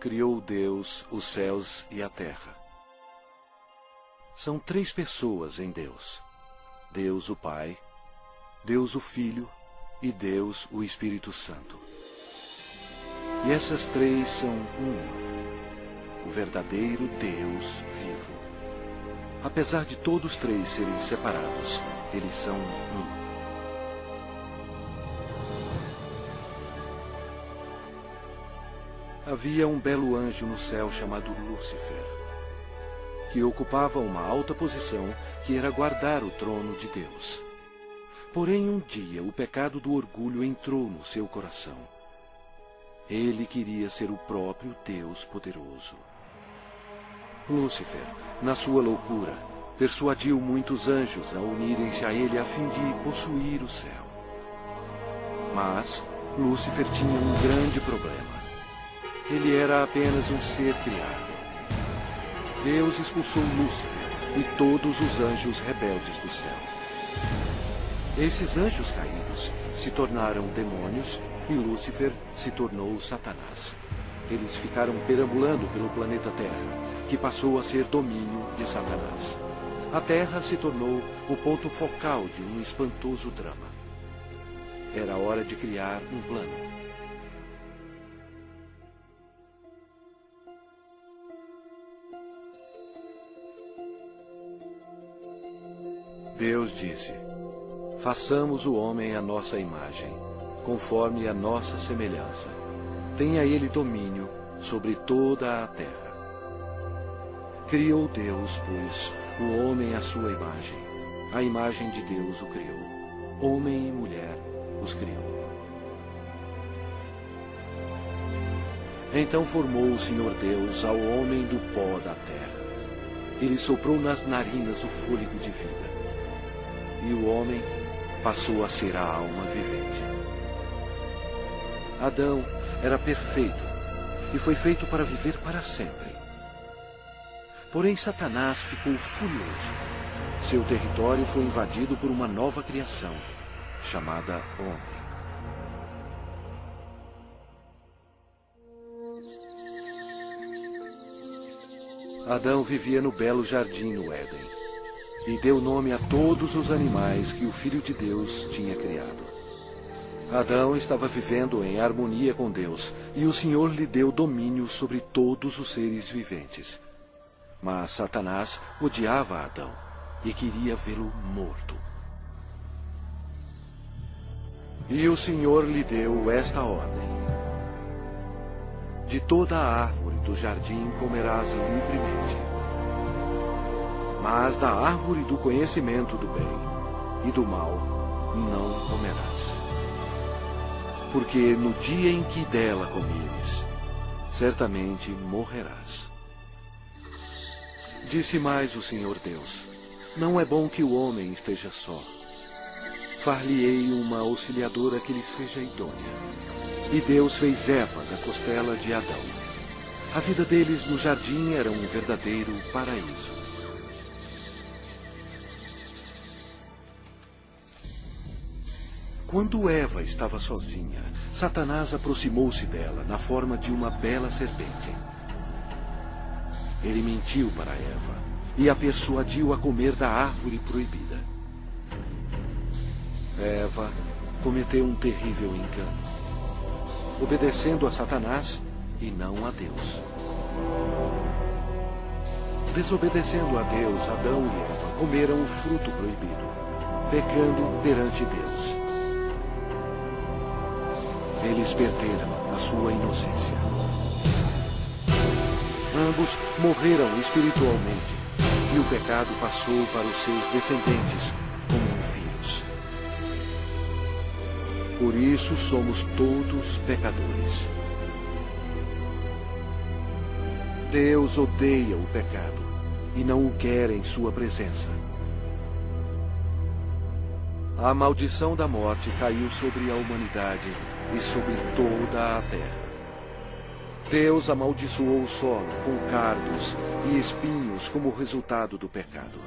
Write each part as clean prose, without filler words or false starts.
Criou Deus os céus e a terra. São três pessoas em Deus: Deus o Pai, Deus o Filho e Deus o Espírito Santo. E essas três são uma, o verdadeiro Deus vivo. Apesar de todos três serem separados, eles são um. Havia um belo anjo no céu chamado Lúcifer, que ocupava uma alta posição que era guardar o trono de Deus. Porém, um dia o pecado do orgulho entrou no seu coração. Ele queria ser o próprio Deus poderoso. Lúcifer, na sua loucura, persuadiu muitos anjos a unirem-se a ele a fim de possuir o céu. Mas Lúcifer tinha um grande problema. Ele era apenas um ser criado. Deus expulsou Lúcifer e todos os anjos rebeldes do céu. Esses anjos caídos se tornaram demônios e Lúcifer se tornou Satanás. Eles ficaram perambulando pelo planeta Terra, que passou a ser domínio de Satanás. A Terra se tornou o ponto focal de um espantoso drama. Era hora de criar um plano. Deus disse: façamos o homem à nossa imagem, conforme a nossa semelhança. Tenha ele domínio sobre toda a terra. Criou Deus, pois, o homem à sua imagem. A imagem de Deus o criou. Homem e mulher os criou. Então formou o Senhor Deus ao homem do pó da terra. Ele soprou nas narinas o fôlego de vida. E o homem passou a ser a alma vivente. Adão era perfeito e foi feito para viver para sempre. Porém, Satanás ficou furioso. Seu território foi invadido por uma nova criação, chamada homem. Adão vivia no belo jardim no Éden e deu nome a todos os animais que o Filho de Deus tinha criado. Adão estava vivendo em harmonia com Deus, e o Senhor lhe deu domínio sobre todos os seres viventes. Mas Satanás odiava Adão e queria vê-lo morto. E o Senhor lhe deu esta ordem: de toda a árvore do jardim comerás livremente, mas da árvore do conhecimento do bem e do mal não comerás. Porque no dia em que dela comeres, certamente morrerás. Disse mais o Senhor Deus: não é bom que o homem esteja só. Far-lhe-ei uma auxiliadora que lhe seja idônea. E Deus fez Eva da costela de Adão. A vida deles no jardim era um verdadeiro paraíso. Quando Eva estava sozinha, Satanás aproximou-se dela na forma de uma bela serpente. Ele mentiu para Eva e a persuadiu a comer da árvore proibida. Eva cometeu um terrível engano, obedecendo a Satanás e não a Deus. Desobedecendo a Deus, Adão e Eva comeram o fruto proibido, pecando perante Deus. Eles perderam a sua inocência. Ambos morreram espiritualmente, e o pecado passou para os seus descendentes como um vírus. Por isso somos todos pecadores. Deus odeia o pecado e não o quer em sua presença. A maldição da morte caiu sobre a humanidade e sobre toda a terra. Deus amaldiçoou o solo com cardos e espinhos como resultado do pecado.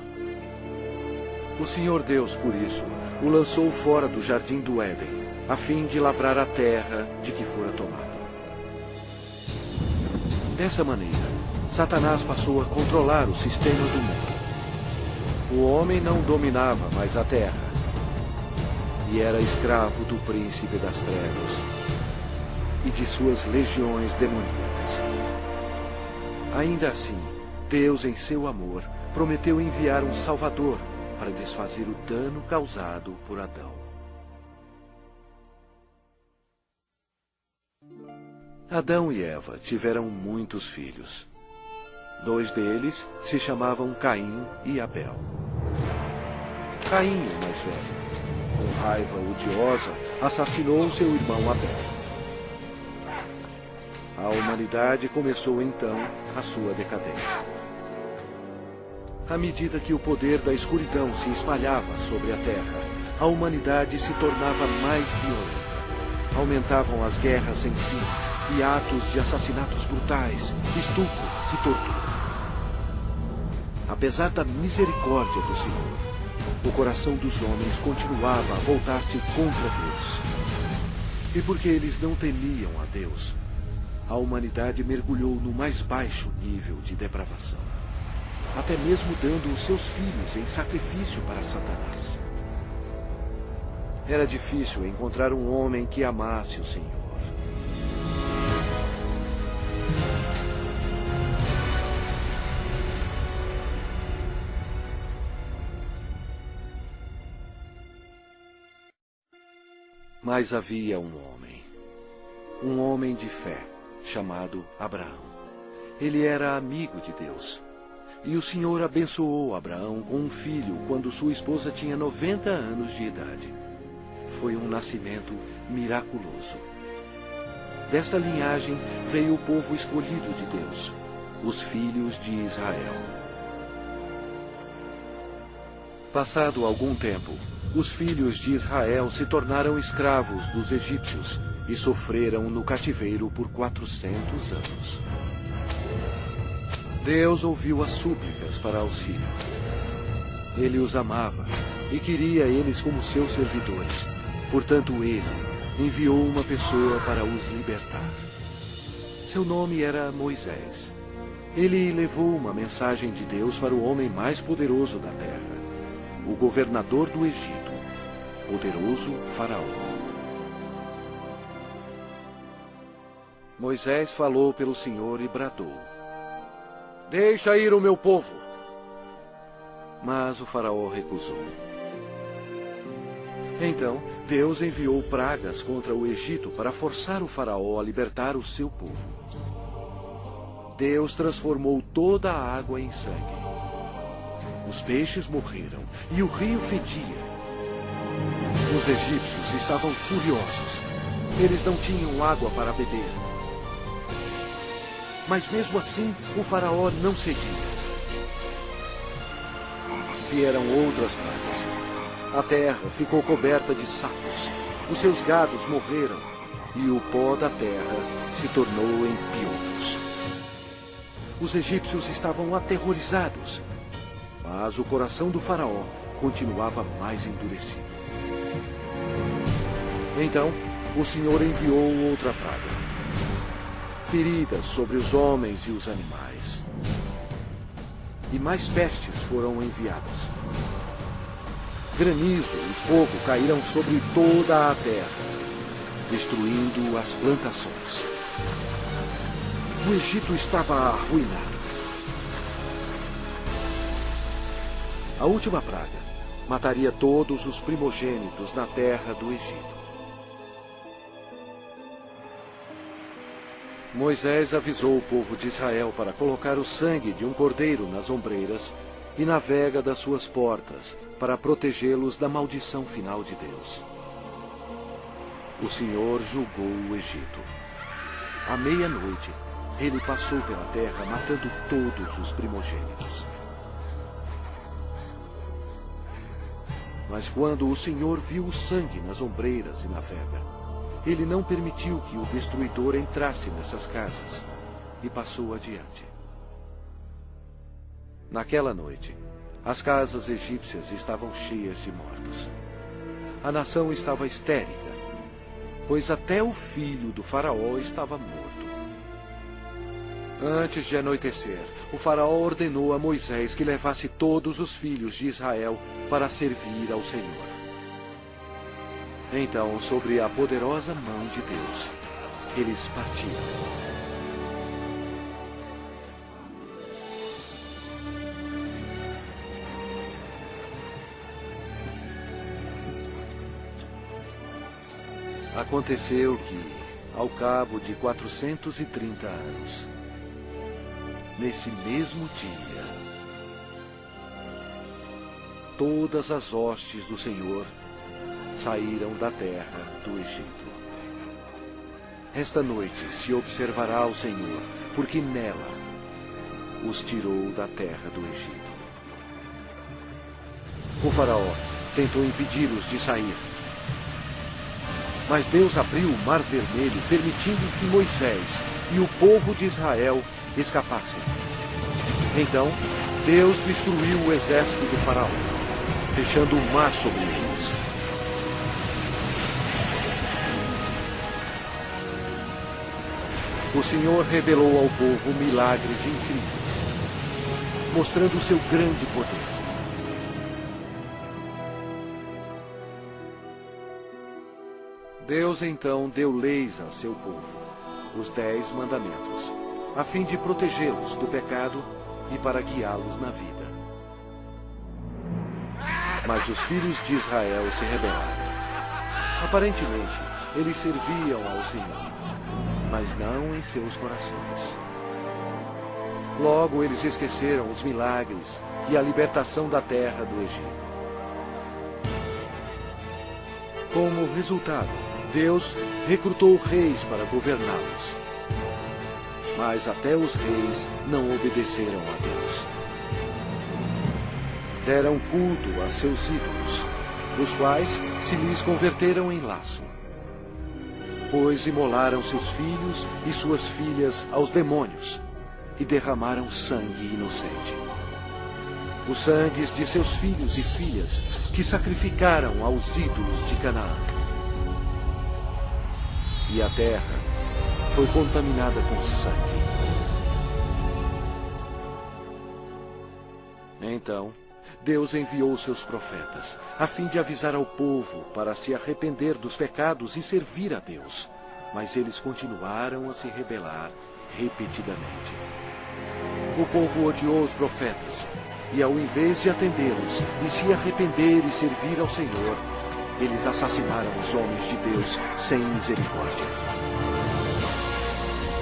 O Senhor Deus, por isso, o lançou fora do jardim do Éden, a fim de lavrar a terra de que fora tomado. Dessa maneira, Satanás passou a controlar o sistema do mundo. O homem não dominava mais a terra e era escravo do príncipe das trevas e de suas legiões demoníacas. Ainda assim, Deus, em seu amor, prometeu enviar um Salvador para desfazer o dano causado por Adão. Adão e Eva tiveram muitos filhos. 2 deles se chamavam Caim e Abel. Caim, o mais velho, com raiva odiosa, assassinou seu irmão Abel. A humanidade começou então a sua decadência. À medida que o poder da escuridão se espalhava sobre a terra, a humanidade se tornava mais violenta. Aumentavam as guerras sem fim e atos de assassinatos brutais, estupro e tortura. Apesar da misericórdia do Senhor, o coração dos homens continuava a voltar-se contra Deus. E porque eles não temiam a Deus, a humanidade mergulhou no mais baixo nível de depravação, até mesmo dando os seus filhos em sacrifício para Satanás. Era difícil encontrar um homem que amasse o Senhor. Mas havia um homem de fé, chamado Abraão. Ele era amigo de Deus. E o Senhor abençoou Abraão com um filho quando sua esposa tinha 90 anos de idade. Foi um nascimento miraculoso. Desta linhagem veio o povo escolhido de Deus, os filhos de Israel. Passado algum tempo, os filhos de Israel se tornaram escravos dos egípcios e sofreram no cativeiro por 400 anos. Deus ouviu as súplicas para auxílio. Ele os amava e queria eles como seus servidores. Portanto, ele enviou uma pessoa para os libertar. Seu nome era Moisés. Ele levou uma mensagem de Deus para o homem mais poderoso da terra, o governador do Egito, poderoso Faraó. Moisés falou pelo Senhor e bradou: "Deixa ir o meu povo." Mas o Faraó recusou. Então, Deus enviou pragas contra o Egito para forçar o Faraó a libertar o seu povo. Deus transformou toda a água em sangue. Os peixes morreram e o rio fedia. Os egípcios estavam furiosos. Eles não tinham água para beber. Mas mesmo assim, o Faraó não cedia. Vieram outras pragas. A terra ficou coberta de sapos. Os seus gados morreram e o pó da terra se tornou em piolhos. Os egípcios estavam aterrorizados, mas o coração do Faraó continuava mais endurecido. Então, o Senhor enviou outra praga: feridas sobre os homens e os animais. E mais pestes foram enviadas. Granizo e fogo caíram sobre toda a terra, destruindo as plantações. O Egito estava arruinado. A última praga mataria todos os primogênitos na terra do Egito. Moisés avisou o povo de Israel para colocar o sangue de um cordeiro nas ombreiras e na vega das suas portas, para protegê-los da maldição final de Deus. O Senhor julgou o Egito. À meia-noite, ele passou pela terra matando todos os primogênitos. Mas quando o Senhor viu o sangue nas ombreiras e na vega, ele não permitiu que o destruidor entrasse nessas casas e passou adiante. Naquela noite, as casas egípcias estavam cheias de mortos. A nação estava histérica, pois até o filho do Faraó estava morto. Antes de anoitecer, o faraó ordenou a Moisés que levasse todos os filhos de Israel para servir ao Senhor. Então, sobre a poderosa mão de Deus, eles partiram. Aconteceu que, ao cabo de 430 anos, nesse mesmo dia, todas as hostes do Senhor saíram da terra do Egito. Esta noite se observará o Senhor, porque nela os tirou da terra do Egito. O faraó tentou impedi-los de sair, mas Deus abriu o Mar Vermelho, permitindo que Moisés e o povo de Israel escapassem. Então, Deus destruiu o exército do faraó, fechando o mar sobre eles. O Senhor revelou ao povo milagres incríveis, mostrando o seu grande poder. Deus então deu leis a seu povo, os 10 mandamentos, a fim de protegê-los do pecado e para guiá-los na vida. Mas os filhos de Israel se rebelaram. Aparentemente, eles serviam ao Senhor, mas não em seus corações. Logo, eles esqueceram os milagres e a libertação da terra do Egito. Como resultado, Deus recrutou reis para governá-los. Mas até os reis não obedeceram a Deus. Deram culto a seus ídolos, os quais se lhes converteram em laço. Pois imolaram seus filhos e suas filhas aos demônios e derramaram sangue inocente. Os sangues de seus filhos e filhas que sacrificaram aos ídolos de Canaã. E a terra foi contaminada com sangue. Então, Deus enviou seus profetas, a fim de avisar ao povo para se arrepender dos pecados e servir a Deus. Mas eles continuaram a se rebelar repetidamente. O povo odiou os profetas, e ao invés de atendê-los e se arrepender e servir ao Senhor, eles assassinaram os homens de Deus sem misericórdia.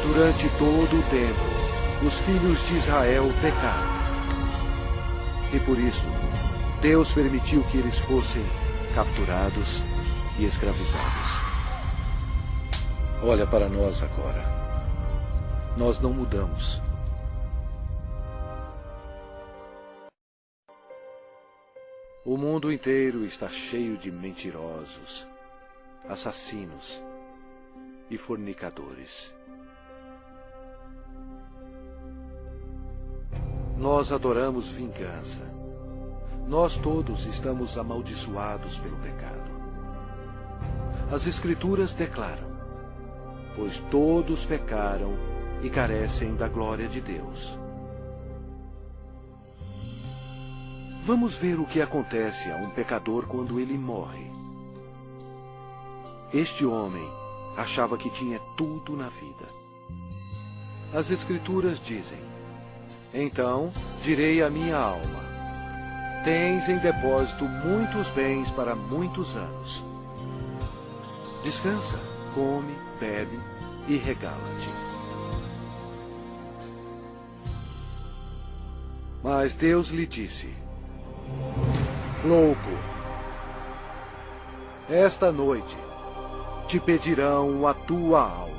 Durante todo o tempo, os filhos de Israel pecaram. E por isso, Deus permitiu que eles fossem capturados e escravizados. Olha para nós agora. Nós não mudamos. O mundo inteiro está cheio de mentirosos, assassinos e fornicadores. Nós adoramos vingança. Nós todos estamos amaldiçoados pelo pecado. As Escrituras declaram: pois todos pecaram e carecem da glória de Deus. Vamos ver o que acontece a um pecador quando ele morre. Este homem achava que tinha tudo na vida. As Escrituras dizem: então direi à minha alma: tens em depósito muitos bens para muitos anos. Descansa, come, bebe e regala-te. Mas Deus lhe disse: louco, esta noite te pedirão a tua alma.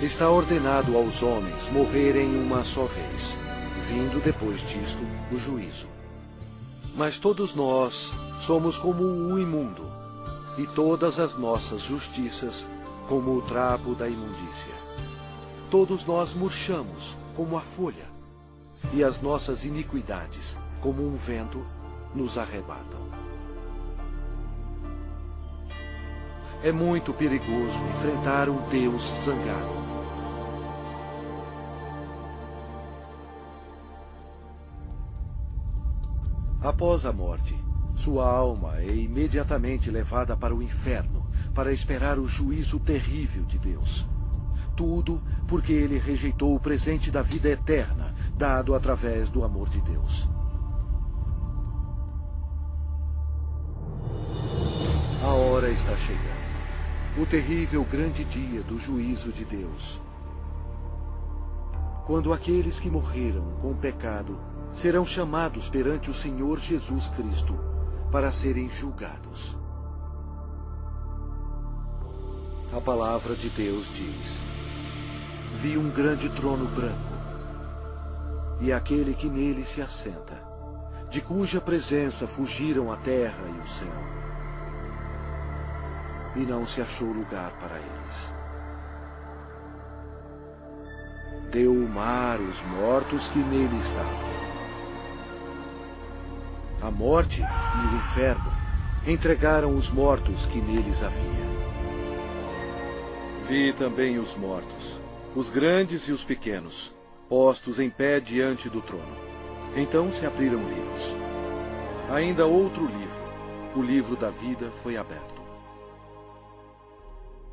Está ordenado aos homens morrerem uma só vez, vindo depois disto o juízo. Mas todos nós somos como o imundo, e todas as nossas justiças como o trapo da imundícia. Todos nós murchamos como a folha, e as nossas iniquidades, como um vento, nos arrebatam. É muito perigoso enfrentar um Deus zangado. Após a morte, sua alma é imediatamente levada para o inferno para esperar o juízo terrível de Deus. Tudo porque ele rejeitou o presente da vida eterna, dado através do amor de Deus. A hora está chegando. O terrível grande dia do juízo de Deus. Quando aqueles que morreram com o pecado serão chamados perante o Senhor Jesus Cristo para serem julgados. A palavra de Deus diz: vi um grande trono branco, e aquele que nele se assenta, de cuja presença fugiram a terra e o céu. E não se achou lugar para eles. Deu o mar os mortos que nele estavam. A morte e o inferno entregaram os mortos que neles havia. Vi também os mortos, os grandes e os pequenos, postos em pé diante do trono. Então se abriram livros. Ainda outro livro, o livro da vida, foi aberto.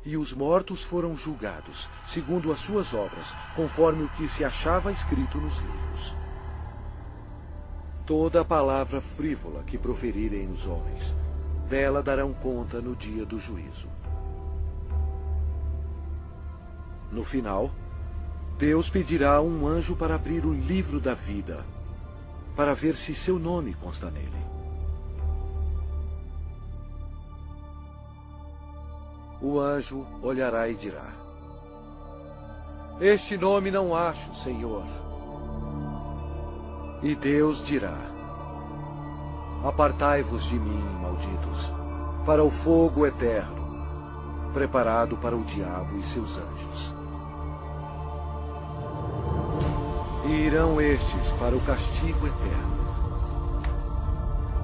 E os mortos foram julgados, segundo as suas obras, conforme o que se achava escrito nos livros. Toda a palavra frívola que proferirem os homens, dela darão conta no dia do juízo. No final, Deus pedirá a um anjo para abrir o livro da vida, para ver se seu nome consta nele. O anjo olhará e dirá: este nome não acho, Senhor. E Deus dirá: apartai-vos de mim, malditos, para o fogo eterno, preparado para o diabo e seus anjos. E irão estes para o castigo eterno,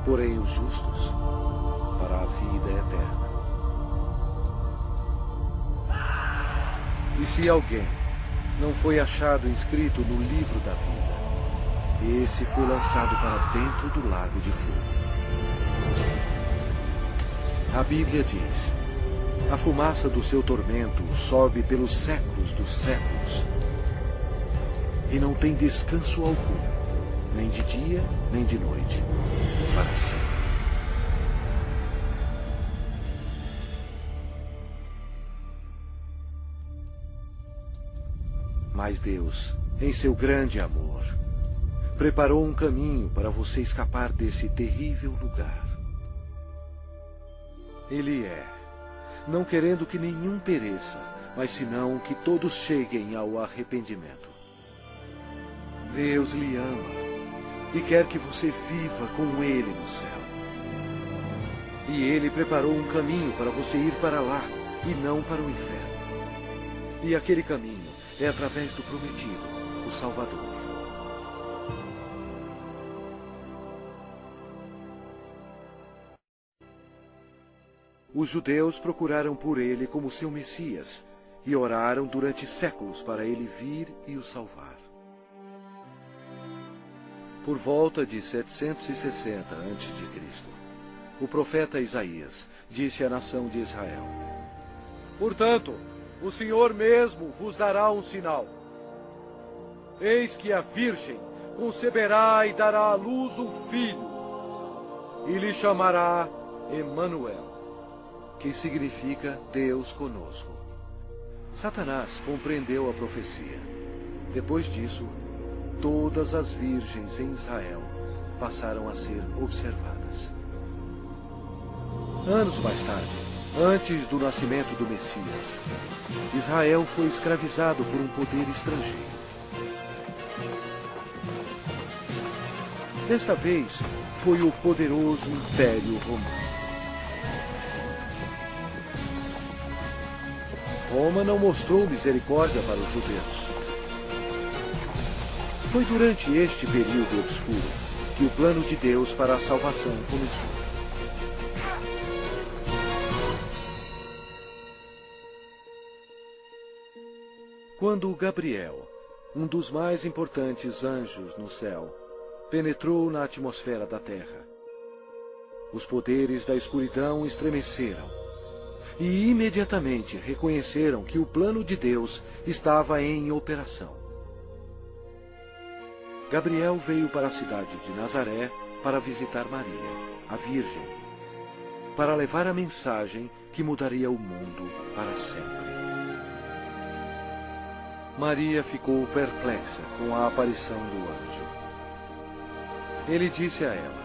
porém os justos para a vida eterna. E se alguém não foi achado inscrito no livro da vida, esse foi lançado para dentro do lago de fogo. A Bíblia diz: a fumaça do seu tormento sobe pelos séculos dos séculos, e não tem descanso algum, nem de dia, nem de noite, para sempre. Mas Deus, em seu grande amor, preparou um caminho para você escapar desse terrível lugar. Ele não querendo que nenhum pereça, mas senão que todos cheguem ao arrependimento. Deus lhe ama e quer que você viva com Ele no céu. E Ele preparou um caminho para você ir para lá e não para o inferno. E aquele caminho é através do prometido, o Salvador. Os judeus procuraram por ele como seu Messias e oraram durante séculos para ele vir e o salvar. Por volta de 760 a.C., o profeta Isaías disse à nação de Israel: portanto, o Senhor mesmo vos dará um sinal. Eis que a virgem conceberá e dará à luz um filho, e lhe chamará Emanuel, que significa Deus conosco. Satanás compreendeu a profecia. Depois disso, todas as virgens em Israel passaram a ser observadas. Anos mais tarde, antes do nascimento do Messias, Israel foi escravizado por um poder estrangeiro. Desta vez, foi o poderoso Império Romano. Roma não mostrou misericórdia para os judeus. Foi durante este período obscuro que o plano de Deus para a salvação começou. Quando Gabriel, um dos mais importantes anjos no céu, penetrou na atmosfera da terra, os poderes da escuridão estremeceram e imediatamente reconheceram que o plano de Deus estava em operação. Gabriel veio para a cidade de Nazaré para visitar Maria, a Virgem, para levar a mensagem que mudaria o mundo para sempre. Maria ficou perplexa com a aparição do anjo. Ele disse a ela: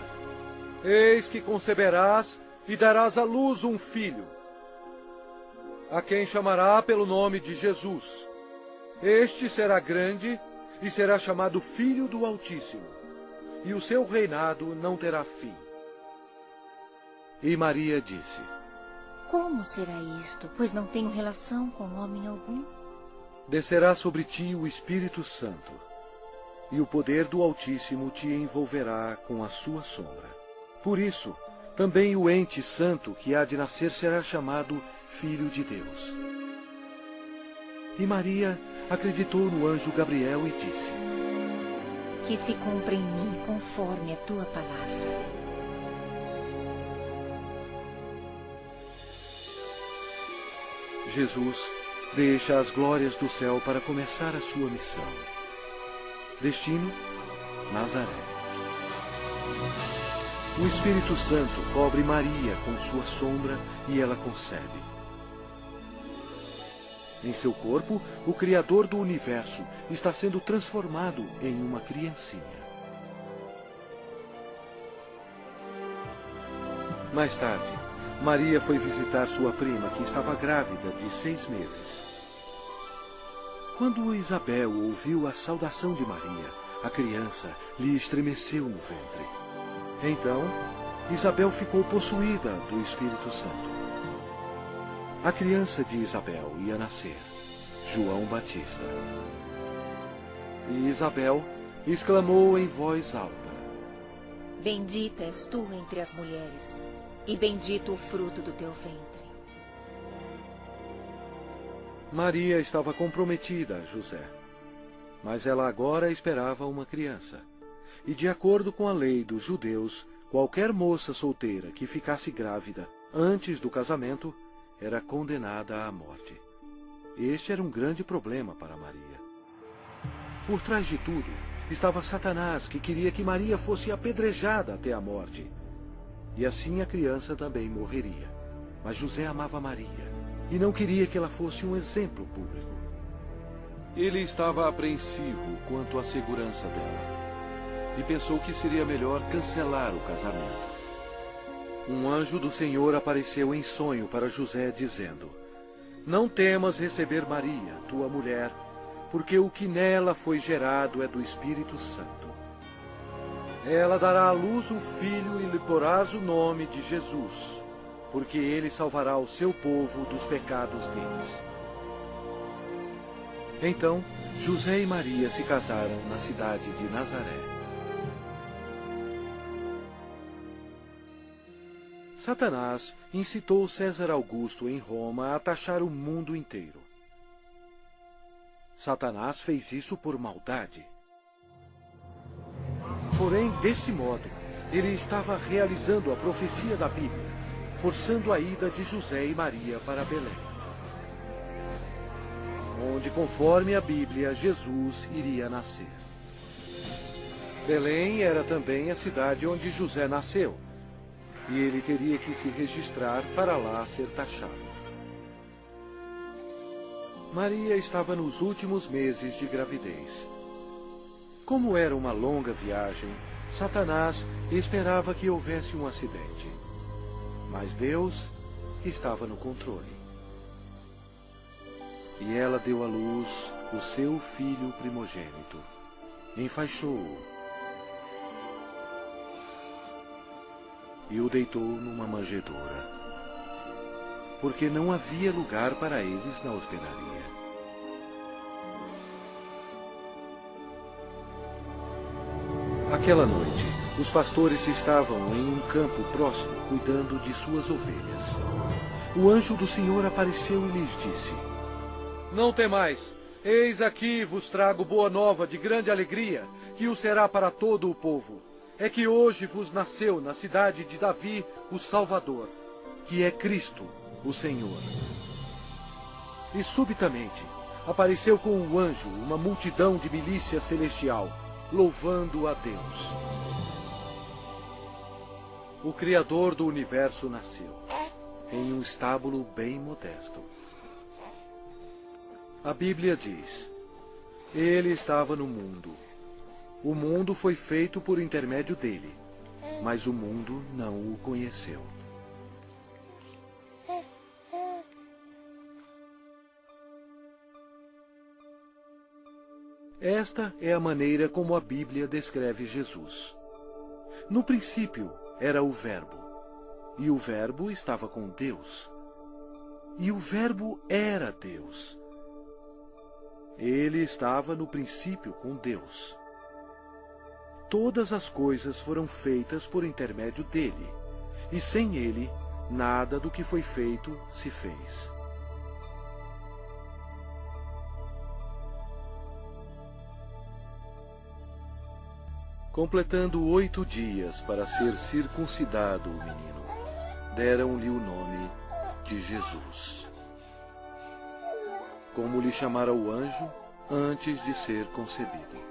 Eis que conceberás e darás à luz um filho, a quem chamará pelo nome de Jesus. Este será grande e será chamado Filho do Altíssimo, e o seu reinado não terá fim. E Maria disse: Como será isto, pois não tenho relação com homem algum? Descerá sobre ti o Espírito Santo, e o poder do Altíssimo te envolverá com a sua sombra. Por isso, também o ente santo que há de nascer será chamado Filho de Deus. E Maria acreditou no anjo Gabriel e disse: Que se cumpra em mim conforme a tua palavra. Jesus deixa as glórias do céu para começar a sua missão. Destino: Nazaré. O Espírito Santo cobre Maria com sua sombra e ela concebe. Em seu corpo, o Criador do universo está sendo transformado em uma criancinha. Mais tarde, Maria foi visitar sua prima, que estava grávida de 6 meses. Quando Isabel ouviu a saudação de Maria, a criança lhe estremeceu no ventre. Então, Isabel ficou possuída do Espírito Santo. A criança de Isabel ia nascer, João Batista. E Isabel exclamou em voz alta: Bendita és tu entre as mulheres, e bendito o fruto do teu ventre. Maria estava comprometida a José, mas ela agora esperava uma criança. E de acordo com a lei dos judeus, qualquer moça solteira que ficasse grávida antes do casamento era condenada à morte. Este era um grande problema para Maria. Por trás de tudo estava Satanás, que queria que Maria fosse apedrejada até a morte. E assim a criança também morreria. Mas José amava Maria e não queria que ela fosse um exemplo público. Ele estava apreensivo quanto à segurança dela e pensou que seria melhor cancelar o casamento. Um anjo do Senhor apareceu em sonho para José, dizendo: Não temas receber Maria, tua mulher, porque o que nela foi gerado é do Espírito Santo. Ela dará à luz um filho e lhe porás o nome de Jesus, porque ele salvará o seu povo dos pecados deles. Então, José e Maria se casaram na cidade de Nazaré. Satanás incitou César Augusto em Roma a taxar o mundo inteiro. Satanás fez isso por maldade. Porém, desse modo, ele estava realizando a profecia da Bíblia, forçando a ida de José e Maria para Belém, onde, conforme a Bíblia, Jesus iria nascer. Belém era também a cidade onde José nasceu, e ele teria que se registrar para lá ser taxado. Maria estava nos últimos meses de gravidez. Como era uma longa viagem, Satanás esperava que houvesse um acidente. Mas Deus estava no controle. E ela deu à luz o seu filho primogênito, enfaixou-o e o deitou numa manjedoura, porque não havia lugar para eles na hospedaria. Aquela noite, os pastores estavam em um campo próximo, cuidando de suas ovelhas. O anjo do Senhor apareceu e lhes disse: Não temais, Eis aqui vos trago boa nova de grande alegria, que o será para todo o povo. É que hoje vos nasceu na cidade de Davi o Salvador, que é Cristo, o Senhor. E subitamente apareceu com um anjo uma multidão de milícia celestial, louvando a Deus. O Criador do universo nasceu, em um estábulo bem modesto. A Bíblia diz: Ele estava no mundo. O mundo foi feito por intermédio dele, mas o mundo não o conheceu. Esta é a maneira como a Bíblia descreve Jesus. No princípio era o Verbo, e o Verbo estava com Deus, e o Verbo era Deus. Ele estava no princípio com Deus. Todas as coisas foram feitas por intermédio dele, e sem ele, nada do que foi feito se fez. Completando 8 dias para ser circuncidado o menino, deram-lhe o nome de Jesus, como lhe chamara o anjo antes de ser concebido.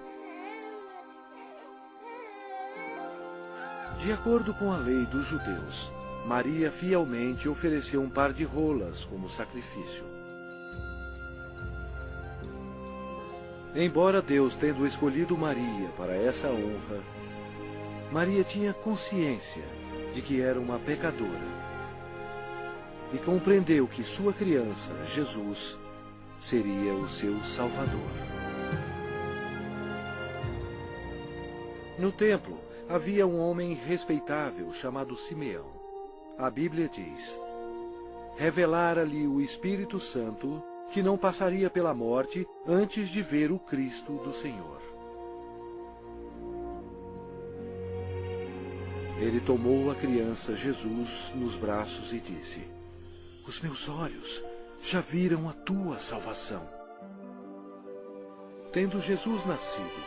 De acordo com a lei dos judeus, Maria fielmente ofereceu um par de rolas como sacrifício. Embora Deus tendo escolhido Maria para essa honra, Maria tinha consciência de que era uma pecadora e compreendeu que sua criança, Jesus, seria o seu Salvador. No templo havia um homem respeitável chamado Simeão. A Bíblia diz: revelara-lhe o Espírito Santo que não passaria pela morte antes de ver o Cristo do Senhor. Ele tomou a criança Jesus nos braços e disse: os meus olhos já viram a tua salvação. Tendo Jesus nascido,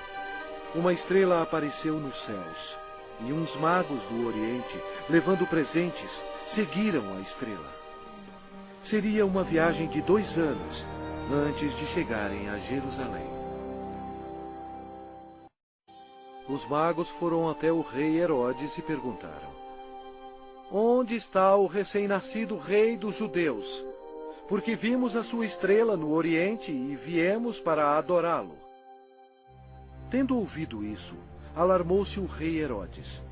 uma estrela apareceu nos céus, e uns magos do Oriente, levando presentes, seguiram a estrela. Seria uma viagem de 2 anos antes de chegarem a Jerusalém. Os magos foram até o rei Herodes e perguntaram: onde está o recém-nascido rei dos judeus? Porque vimos a sua estrela no Oriente e viemos para adorá-lo. Tendo ouvido isso, alarmou-se o rei Herodes,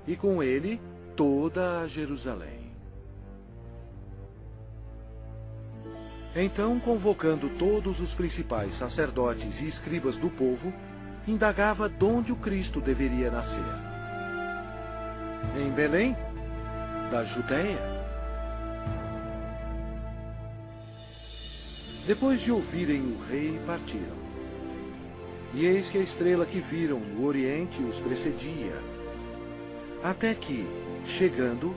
e com ele toda a Jerusalém. Então, convocando todos os principais sacerdotes e escribas do povo, indagava donde o Cristo deveria nascer. Em Belém, da Judéia. Depois de ouvirem o rei, partiram. E eis que a estrela que viram no Oriente os precedia, até que, chegando,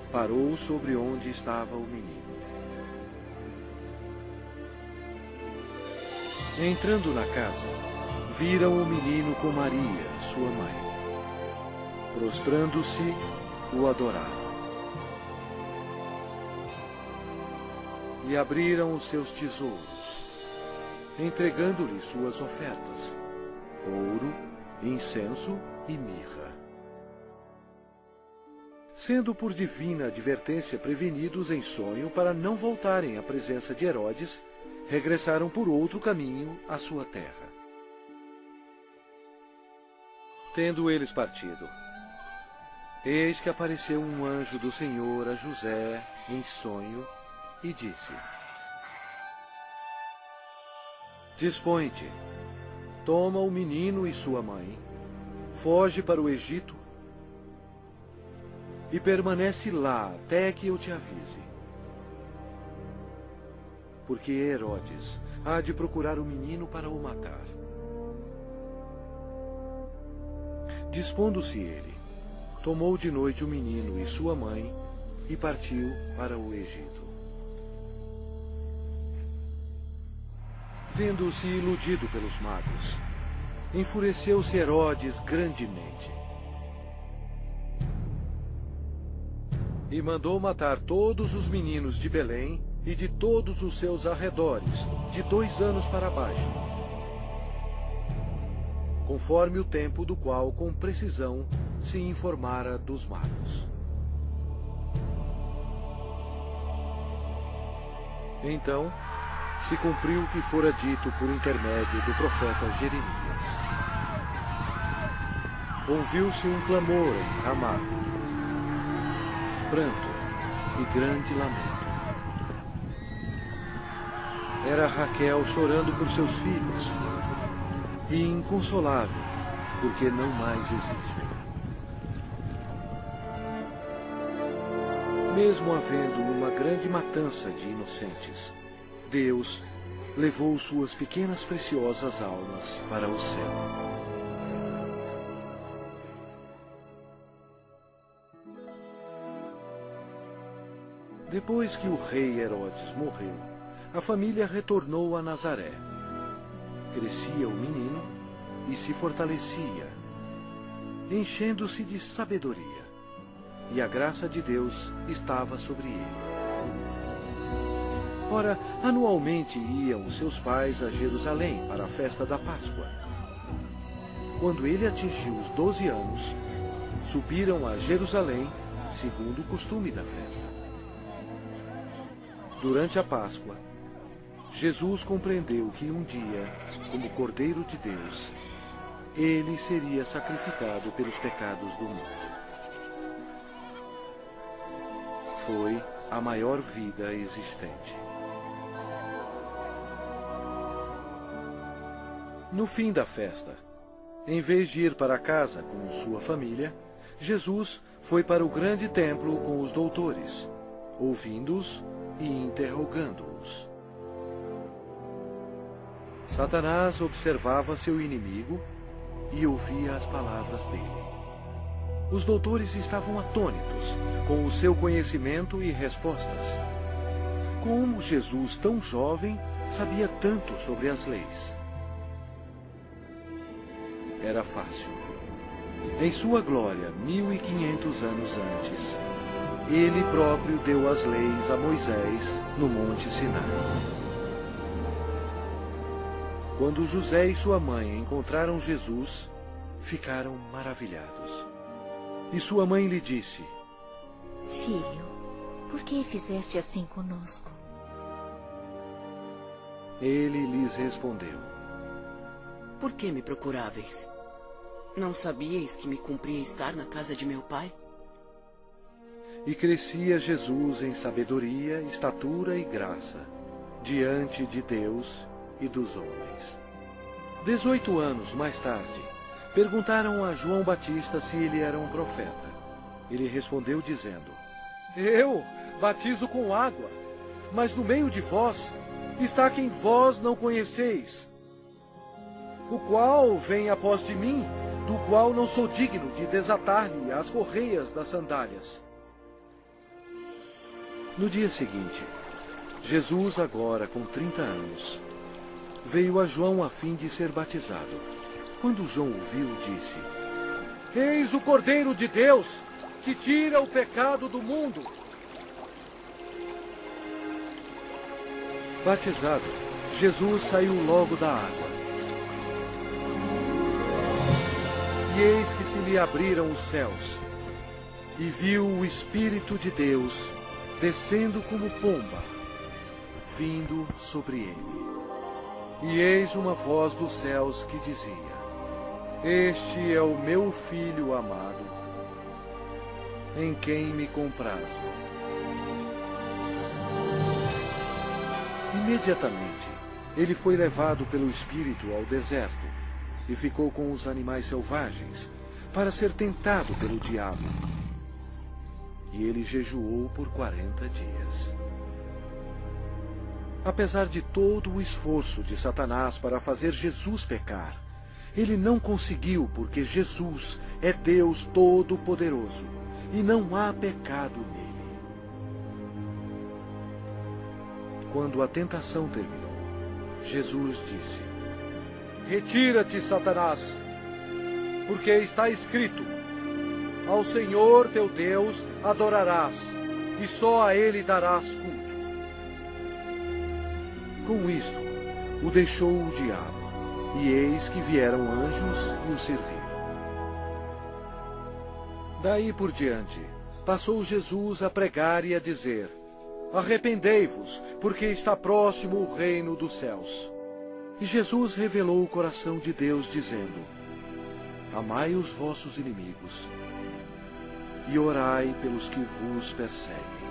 parou sobre onde estava o menino. Entrando na casa, viram o menino com Maria, sua mãe. Prostrando-se, o adoraram. E abriram os seus tesouros, entregando-lhe suas ofertas: ouro, incenso e mirra. Sendo por divina advertência prevenidos em sonho para não voltarem à presença de Herodes, regressaram por outro caminho à sua terra. Tendo eles partido, eis que apareceu um anjo do Senhor a José em sonho e disse: dispõe-te, toma o menino e sua mãe, foge para o Egito e permanece lá até que eu te avise. Porque Herodes há de procurar o menino para o matar. Dispondo-se ele, tomou de noite o menino e sua mãe e partiu para o Egito. Vendo-se iludido pelos magos, enfureceu-se Herodes grandemente e mandou matar todos os meninos de Belém e de todos os seus arredores, de 2 anos para baixo, conforme o tempo do qual com precisão se informara dos magos. Então se cumpriu o que fora dito por intermédio do profeta Jeremias. Ouviu-se um clamor em Ramá, pranto e grande lamento. Era Raquel chorando por seus filhos, e inconsolável, porque não mais existem. Mesmo havendo uma grande matança de inocentes, Deus levou suas pequenas preciosas almas para o céu. Depois que o rei Herodes morreu, a família retornou a Nazaré. Crescia o menino e se fortalecia, enchendo-se de sabedoria, e a graça de Deus estava sobre ele. Ora, anualmente iam seus pais a Jerusalém para a festa da Páscoa. Quando ele atingiu os 12 anos, subiram a Jerusalém, segundo o costume da festa. Durante a Páscoa, Jesus compreendeu que um dia, como Cordeiro de Deus, ele seria sacrificado pelos pecados do mundo. Foi a maior vida existente. No fim da festa, em vez de ir para casa com sua família, Jesus foi para o grande templo com os doutores, ouvindo-os e interrogando-os. Satanás observava seu inimigo e ouvia as palavras dele. Os doutores estavam atônitos com o seu conhecimento e respostas. Como Jesus, tão jovem, sabia tanto sobre as leis? Era fácil. Em sua glória, 1500 anos antes, ele próprio deu as leis a Moisés no Monte Sinai. Quando José e sua mãe encontraram Jesus, ficaram maravilhados. E sua mãe lhe disse: Filho, por que fizeste assim conosco? Ele lhes respondeu: Por que me procuráveis? Não sabíeis que me cumpria estar na casa de meu pai? E crescia Jesus em sabedoria, estatura e graça, diante de Deus e dos homens. 18 anos mais tarde, perguntaram a João Batista se ele era um profeta. Ele respondeu dizendo: Eu batizo com água, mas no meio de vós está quem vós não conheceis, o qual vem após de mim, do qual não sou digno de desatar-lhe as correias das sandálias. No dia seguinte, Jesus, agora com 30 anos, veio a João a fim de ser batizado. Quando João o viu, disse: Eis o Cordeiro de Deus, que tira o pecado do mundo. Batizado, Jesus saiu logo da água. E eis que se lhe abriram os céus, e viu o Espírito de Deus descendo como pomba, vindo sobre ele. E eis uma voz dos céus que dizia: Este é o meu Filho amado, em quem me comprazo. Imediatamente, ele foi levado pelo Espírito ao deserto e ficou com os animais selvagens para ser tentado pelo diabo. E ele jejuou por 40 dias. Apesar de todo o esforço de Satanás para fazer Jesus pecar, ele não conseguiu, porque Jesus é Deus Todo-Poderoso e não há pecado nele. Quando a tentação terminou, Jesus disse: Retira-te, Satanás, porque está escrito: Ao Senhor teu Deus adorarás, e só a Ele darás culto. Com isto, o deixou o diabo, e eis que vieram anjos e o serviram. Daí por diante, passou Jesus a pregar e a dizer: Arrependei-vos, porque está próximo o reino dos céus. E Jesus revelou o coração de Deus, dizendo: Amai os vossos inimigos, e orai pelos que vos perseguem.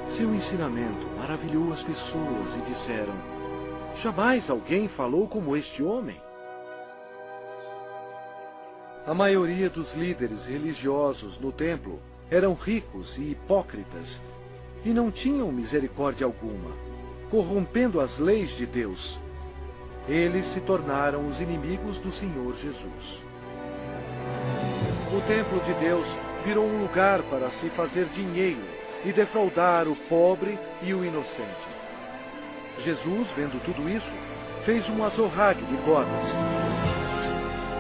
Seu ensinamento maravilhou as pessoas e disseram: Jamais alguém falou como este homem. A maioria dos líderes religiosos no templo eram ricos e hipócritas e não tinham misericórdia alguma, corrompendo as leis de Deus. Eles se tornaram os inimigos do Senhor Jesus. O templo de Deus virou um lugar para se fazer dinheiro e defraudar o pobre e o inocente. Jesus, vendo tudo isso, fez um azorrague de cordas.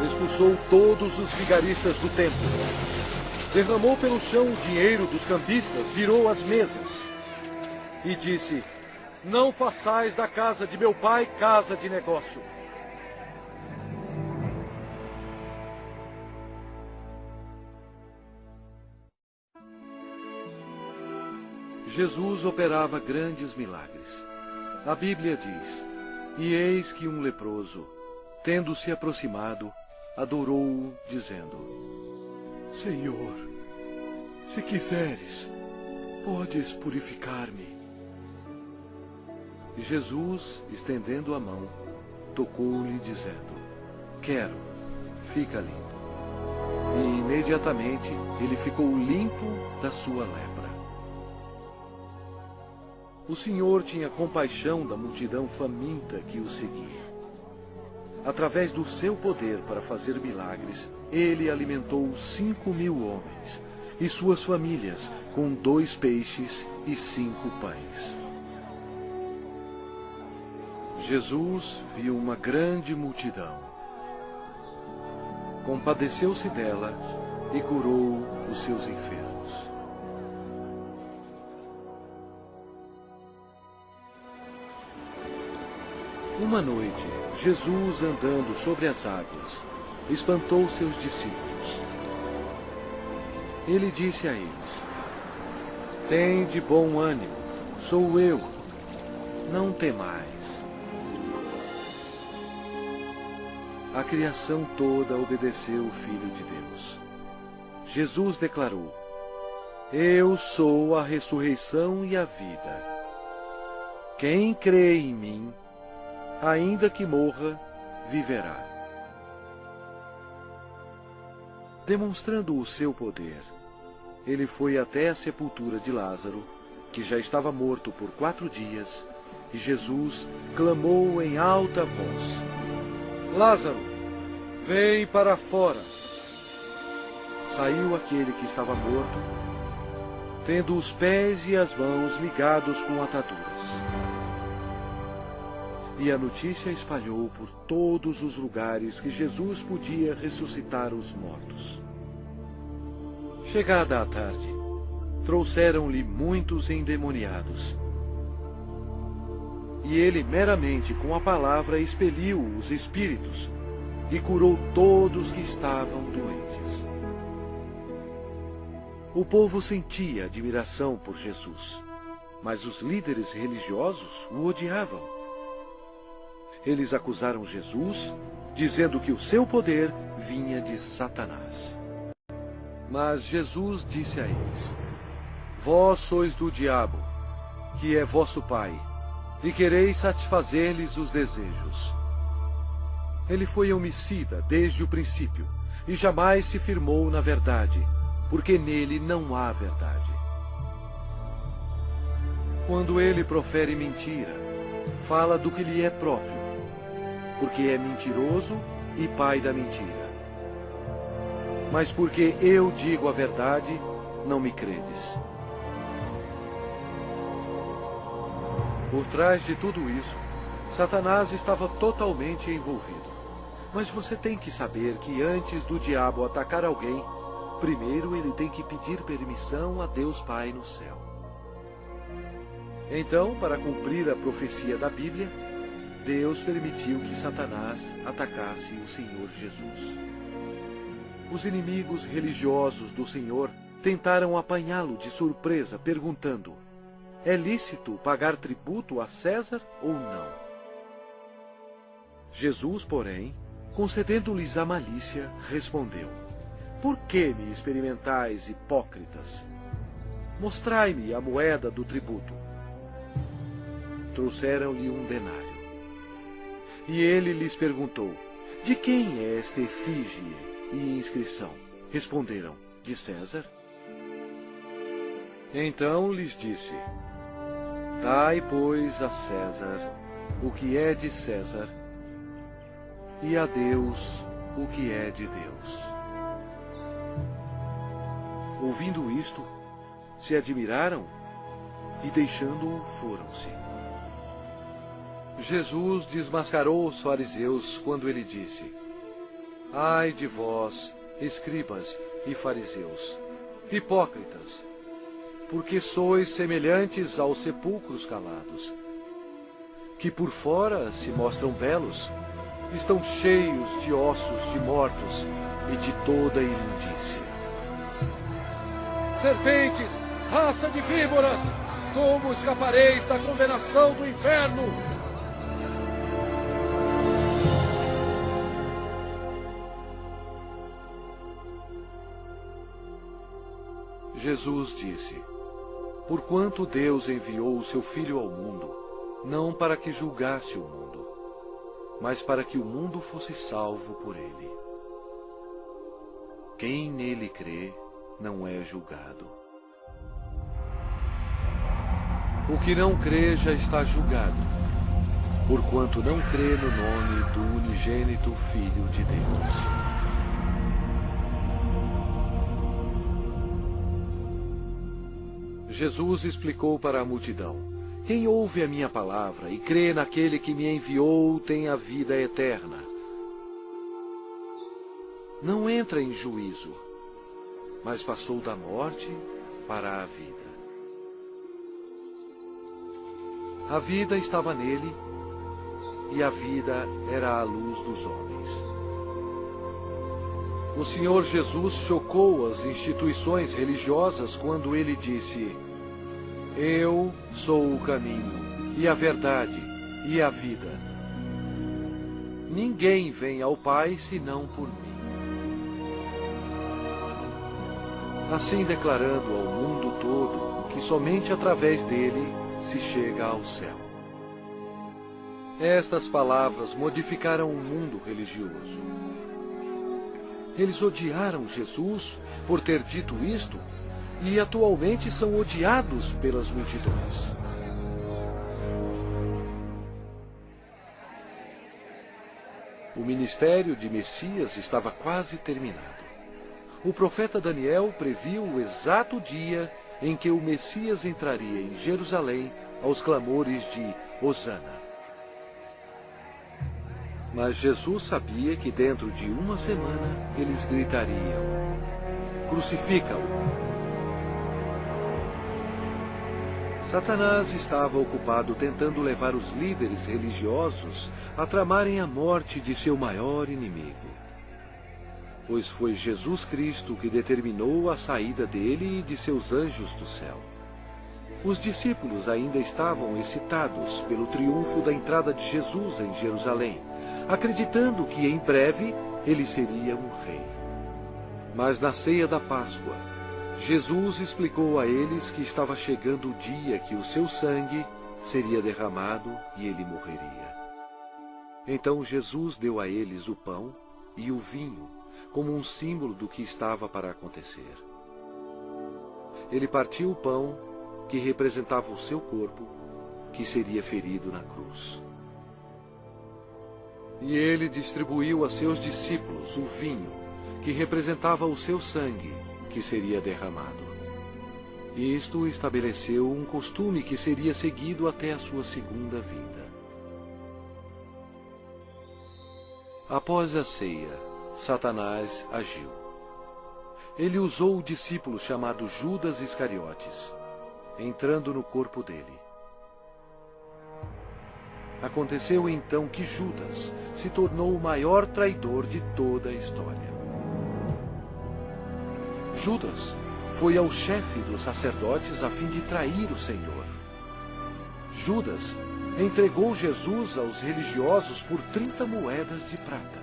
Expulsou todos os vigaristas do templo. Derramou pelo chão o dinheiro dos cambistas, virou as mesas. E disse: Não façais da casa de meu pai casa de negócio. Jesus operava grandes milagres. A Bíblia diz: E eis que um leproso, tendo se aproximado, adorou-o, dizendo: Senhor, se quiseres, podes purificar-me. E Jesus, estendendo a mão, tocou-lhe, dizendo: Quero, fica limpo. E imediatamente ele ficou limpo da sua lepra. O Senhor tinha compaixão da multidão faminta que o seguia. Através do seu poder para fazer milagres, ele alimentou 5.000 homens e suas famílias com 2 peixes e 5 pães. Jesus viu uma grande multidão. Compadeceu-se dela e curou os seus enfermos. Uma noite, Jesus, andando sobre as águas, espantou seus discípulos. Ele disse a eles: Tende bom ânimo, sou eu, não temais. A criação toda obedeceu o Filho de Deus. Jesus declarou: Eu sou a ressurreição e a vida. Quem crê em mim, ainda que morra, viverá. Demonstrando o seu poder, ele foi até a sepultura de Lázaro, que já estava morto por 4 dias, e Jesus clamou em alta voz: Lázaro, vem para fora. Saiu aquele que estava morto, tendo os pés e as mãos ligados com ataduras. E a notícia espalhou por todos os lugares que Jesus podia ressuscitar os mortos. Chegada a tarde, trouxeram-lhe muitos endemoniados. E ele meramente com a palavra expeliu os espíritos e curou todos que estavam doentes. O povo sentia admiração por Jesus, mas os líderes religiosos o odiavam. Eles acusaram Jesus, dizendo que o seu poder vinha de Satanás. Mas Jesus disse a eles: Vós sois do diabo, que é vosso pai, e quereis satisfazer-lhes os desejos. Ele foi homicida desde o princípio, e jamais se firmou na verdade, porque nele não há verdade. Quando ele profere mentira, fala do que lhe é próprio, porque é mentiroso e pai da mentira. Mas porque eu digo a verdade, não me credes. Por trás de tudo isso, Satanás estava totalmente envolvido. Mas você tem que saber que antes do diabo atacar alguém, primeiro ele tem que pedir permissão a Deus Pai no céu. Então, para cumprir a profecia da Bíblia, Deus permitiu que Satanás atacasse o Senhor Jesus. Os inimigos religiosos do Senhor tentaram apanhá-lo de surpresa, perguntando: é lícito pagar tributo a César ou não? Jesus, porém, concedendo-lhes a malícia, respondeu: por que me experimentais, hipócritas? Mostrai-me a moeda do tributo. Trouxeram-lhe um denário. E ele lhes perguntou: de quem é esta efígie e inscrição? Responderam: de César. Então lhes disse: dai, pois, a César o que é de César, e a Deus o que é de Deus. Ouvindo isto, se admiraram e, deixando-o, foram-se. Jesus desmascarou os fariseus quando ele disse: ai de vós, escribas e fariseus, hipócritas, porque sois semelhantes aos sepulcros calados, que por fora se mostram belos, estão cheios de ossos de mortos e de toda imundícia. Serpentes, raça de víboras, como escapareis da condenação do inferno? Jesus disse: porquanto Deus enviou o seu Filho ao mundo, não para que julgasse o mundo, mas para que o mundo fosse salvo por ele. Quem nele crê não é julgado. O que não crê já está julgado, porquanto não crê no nome do unigênito Filho de Deus. Jesus explicou para a multidão: quem ouve a minha palavra e crê naquele que me enviou tem a vida eterna. Não entra em juízo, mas passou da morte para a vida. A vida estava nele, e a vida era a luz dos homens. O Senhor Jesus chocou as instituições religiosas quando ele disse: eu sou o caminho, e a verdade, e a vida. Ninguém vem ao Pai senão por mim. Assim declarando ao mundo todo que somente através dele se chega ao céu. Estas palavras modificaram o mundo religioso. Eles odiaram Jesus por ter dito isto e atualmente são odiados pelas multidões. O ministério de Messias estava quase terminado. O profeta Daniel previu o exato dia em que o Messias entraria em Jerusalém aos clamores de Hosana. Mas Jesus sabia que dentro de uma semana eles gritariam: crucifica-o! Satanás estava ocupado tentando levar os líderes religiosos a tramarem a morte de seu maior inimigo. Pois foi Jesus Cristo que determinou a saída dele e de seus anjos do céu. Os discípulos ainda estavam excitados pelo triunfo da entrada de Jesus em Jerusalém, acreditando que em breve ele seria um rei. Mas na ceia da Páscoa, Jesus explicou a eles que estava chegando o dia que o seu sangue seria derramado e ele morreria. Então Jesus deu a eles o pão e o vinho, como um símbolo do que estava para acontecer. Ele partiu o pão, que representava o seu corpo, que seria ferido na cruz. E ele distribuiu a seus discípulos o vinho, que representava o seu sangue, que seria derramado. Isto estabeleceu um costume que seria seguido até a sua segunda vinda. Após a ceia, Satanás agiu. Ele usou o discípulo chamado Judas Iscariotes, entrando no corpo dele. Aconteceu então que Judas se tornou o maior traidor de toda a história. Judas foi ao chefe dos sacerdotes a fim de trair o Senhor. Judas entregou Jesus aos religiosos por 30 moedas de prata.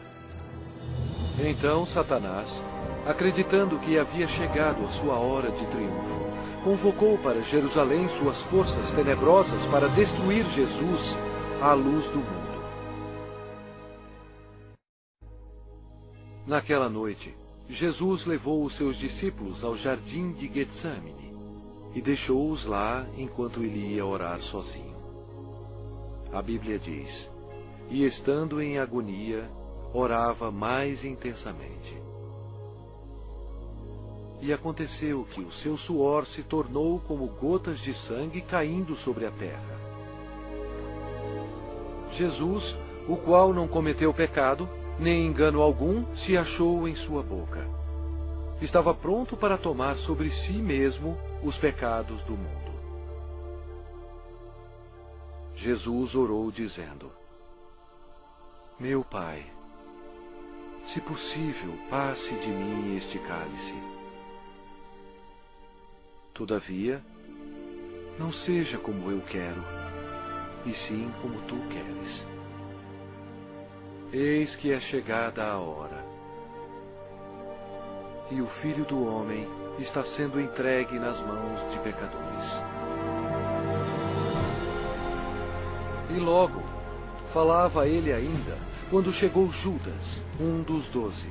Então Satanás, acreditando que havia chegado a sua hora de triunfo, convocou para Jerusalém suas forças tenebrosas para destruir Jesus, a luz do mundo. Naquela noite, Jesus levou os seus discípulos ao jardim de Getsemane e deixou-os lá enquanto ele ia orar sozinho. A Bíblia diz: e estando em agonia, orava mais intensamente. E aconteceu que o seu suor se tornou como gotas de sangue caindo sobre a terra. Jesus, o qual não cometeu pecado, nem engano algum se achou em sua boca. Estava pronto para tomar sobre si mesmo os pecados do mundo. Jesus orou dizendo: meu Pai, se possível, passe de mim este cálice. Todavia, não seja como eu quero, e sim como tu queres. Eis que é chegada a hora, e o Filho do Homem está sendo entregue nas mãos de pecadores. E logo, falava ele ainda, quando chegou Judas, um dos 12.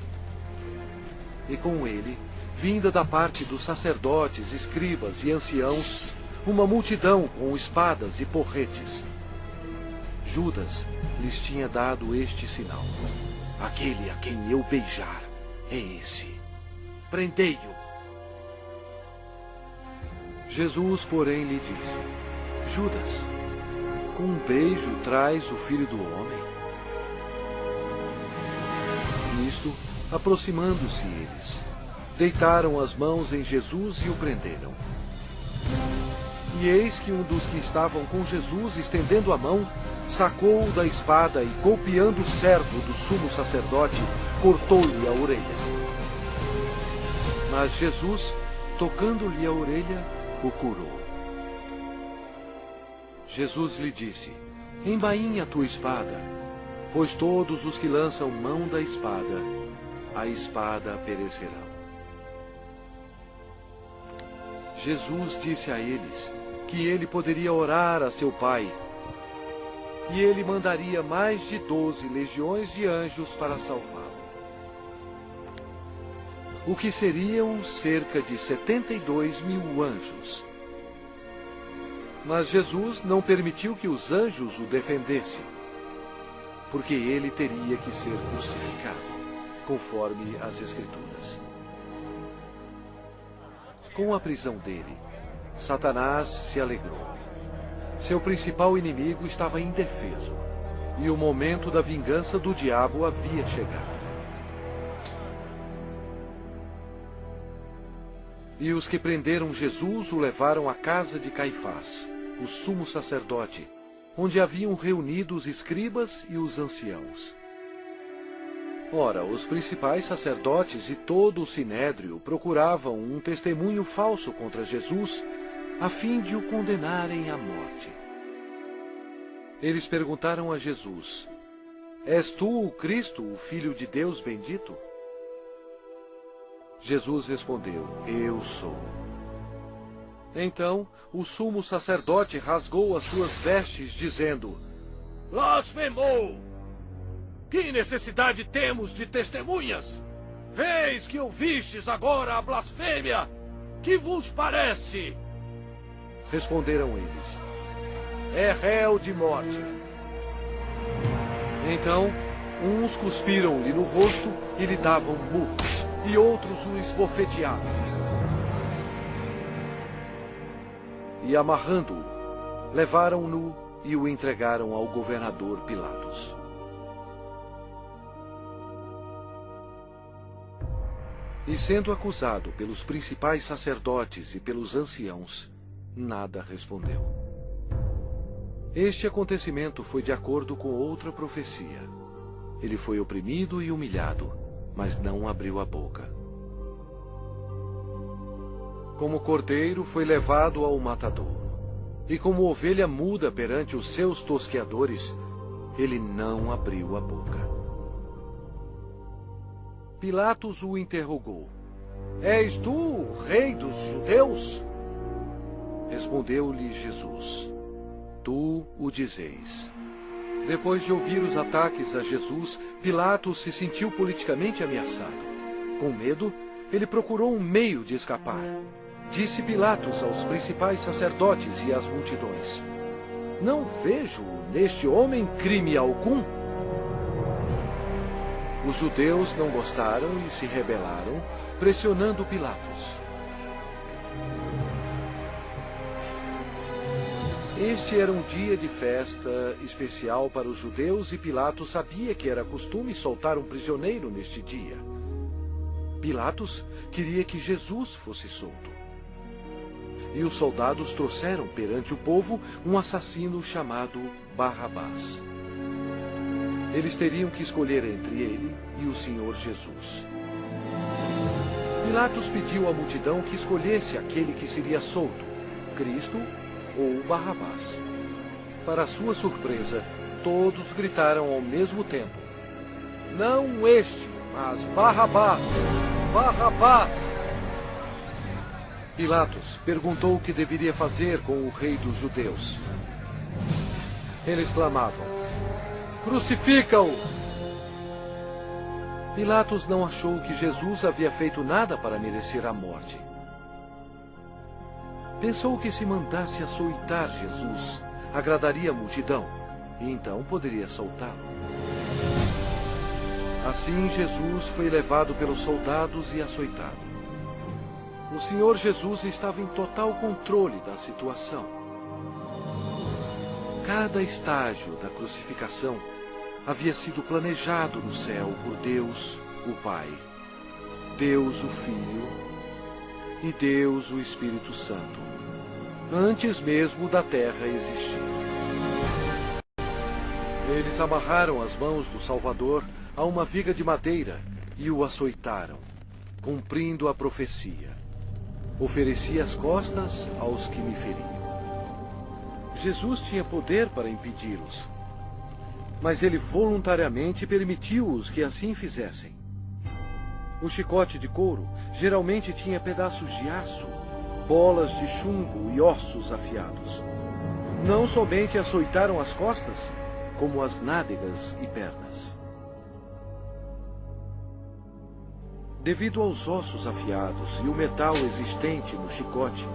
E com ele, vinda da parte dos sacerdotes, escribas e anciãos, uma multidão com espadas e porretes. Judas lhes tinha dado este sinal: aquele a quem eu beijar é esse. Prendei-o. Jesus, porém, lhe disse: Judas, com um beijo traz o Filho do Homem? Nisto, aproximando-se eles, deitaram as mãos em Jesus e o prenderam. E eis que um dos que estavam com Jesus, estendendo a mão, sacou-o da espada e, golpeando o servo do sumo sacerdote, cortou-lhe a orelha. Mas Jesus, tocando-lhe a orelha, o curou. Jesus lhe disse: embainha a tua espada, pois todos os que lançam mão da espada, a espada perecerão. Jesus disse a eles que ele poderia orar a seu Pai, e ele mandaria mais de 12 legiões de anjos para salvá-lo. O que seriam cerca de 72.000 anjos. Mas Jesus não permitiu que os anjos o defendessem, porque ele teria que ser crucificado, conforme as Escrituras. Com a prisão dele, Satanás se alegrou. Seu principal inimigo estava indefeso, e o momento da vingança do diabo havia chegado. E os que prenderam Jesus o levaram à casa de Caifás, o sumo sacerdote, onde haviam reunido os escribas e os anciãos. Ora, os principais sacerdotes e todo o sinédrio procuravam um testemunho falso contra Jesus, a fim de o condenarem à morte. Eles perguntaram a Jesus: és tu o Cristo, o Filho de Deus bendito? Jesus respondeu: eu sou. Então o sumo sacerdote rasgou as suas vestes, dizendo: blasfemou! Que necessidade temos de testemunhas? Eis que ouvistes agora a blasfêmia! Que vos parece? Responderam eles: é réu de morte. Então, uns cuspiram-lhe no rosto e lhe davam murros, e outros o esbofeteavam. e, amarrando-o, levaram-no e o entregaram ao governador Pilatos. E sendo acusado pelos principais sacerdotes e pelos anciãos, nada respondeu. Este acontecimento foi de acordo com outra profecia. Ele foi oprimido e humilhado, mas não abriu a boca. Como cordeiro foi levado ao matadouro, e como ovelha muda perante os seus tosqueadores, ele não abriu a boca. Pilatos o interrogou: És tu o rei dos judeus? Respondeu-lhe Jesus: Tu o dizeis. Depois de ouvir os ataques a Jesus, Pilatos se sentiu politicamente ameaçado. Com medo, ele procurou um meio de escapar. Disse Pilatos aos principais sacerdotes e às multidões: Não vejo neste homem crime algum. Os judeus não gostaram e se rebelaram, pressionando Pilatos. Este era um dia de festa especial para os judeus e Pilatos sabia que era costume soltar um prisioneiro neste dia. Pilatos queria que Jesus fosse solto. E os soldados trouxeram perante o povo um assassino chamado Barrabás. Eles teriam que escolher entre ele e o Senhor Jesus. Pilatos pediu à multidão que escolhesse aquele que seria solto, Cristo ou Barrabás. Para sua surpresa, todos gritaram ao mesmo tempo: Não este, mas Barrabás! Barrabás! Pilatos perguntou o que deveria fazer com o rei dos judeus. Eles clamavam: Crucifica-o! Pilatos não achou que Jesus havia feito nada para merecer a morte. Pensou que se mandasse açoitar Jesus, agradaria a multidão, e então poderia soltá-lo. Assim Jesus foi levado pelos soldados e açoitado. O Senhor Jesus estava em total controle da situação. Cada estágio da crucificação havia sido planejado no céu por Deus, o Pai, Deus, o Filho e Deus, o Espírito Santo, antes mesmo da terra existir. Eles amarraram as mãos do Salvador a uma viga de madeira e o açoitaram, cumprindo a profecia: Ofereci as costas aos que me feriam. Jesus tinha poder para impedi-los, mas ele voluntariamente permitiu-os que assim fizessem. O chicote de couro geralmente tinha pedaços de aço, bolas de chumbo e ossos afiados. Não somente açoitaram as costas, como as nádegas e pernas. Devido aos ossos afiados e o metal existente no chicote,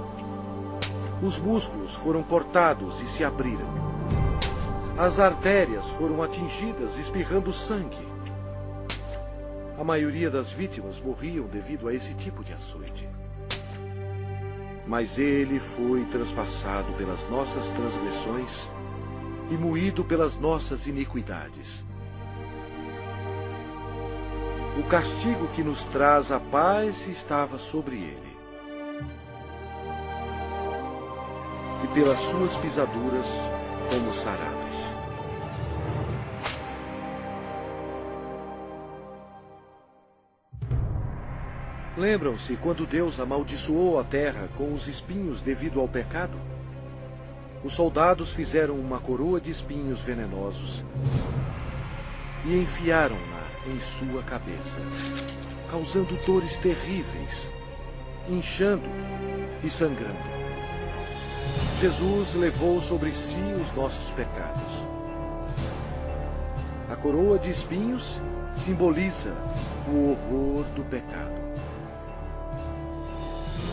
os músculos foram cortados e se abriram. As artérias foram atingidas, espirrando sangue. A maioria das vítimas morriam devido a esse tipo de açoite. Mas ele foi transpassado pelas nossas transgressões e moído pelas nossas iniquidades. O castigo que nos traz a paz estava sobre ele. E pelas suas pisaduras fomos sarados. Lembram-se quando Deus amaldiçoou a terra com os espinhos devido ao pecado? Os soldados fizeram uma coroa de espinhos venenosos e enfiaram-na em sua cabeça, causando dores terríveis, inchando e sangrando. Jesus levou sobre si os nossos pecados. A coroa de espinhos simboliza o horror do pecado.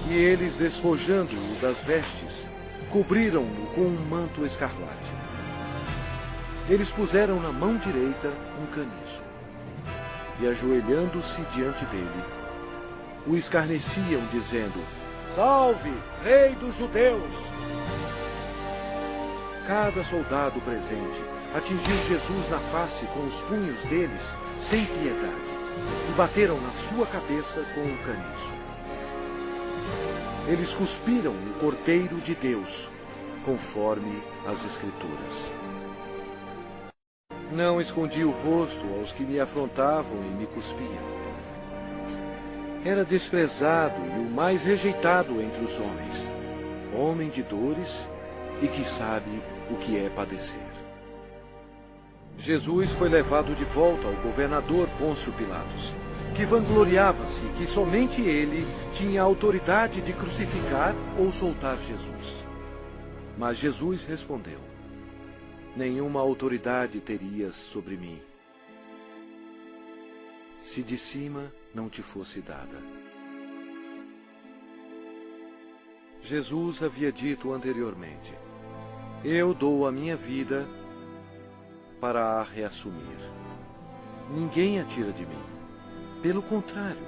E eles, despojando-o das vestes, cobriram-no com um manto escarlate. Eles puseram na mão direita um caniço. E, ajoelhando-se diante dele, o escarneciam, dizendo: Salve, Rei dos Judeus! Cada soldado presente atingiu Jesus na face com os punhos deles, sem piedade, e bateram na sua cabeça com um caniço. Eles cuspiram o Cordeiro de Deus, conforme as Escrituras. Não escondi o rosto aos que me afrontavam e me cuspiam. Era desprezado e o mais rejeitado entre os homens, homem de dores e que sabe o que é padecer. Jesus foi levado de volta ao governador Pôncio Pilatos, que vangloriava-se que somente ele tinha autoridade de crucificar ou soltar Jesus. Mas Jesus respondeu: nenhuma autoridade terias sobre mim, se de cima não te fosse dada. Jesus havia dito anteriormente: eu dou a minha vida para a reassumir. Ninguém a tira de mim. Pelo contrário,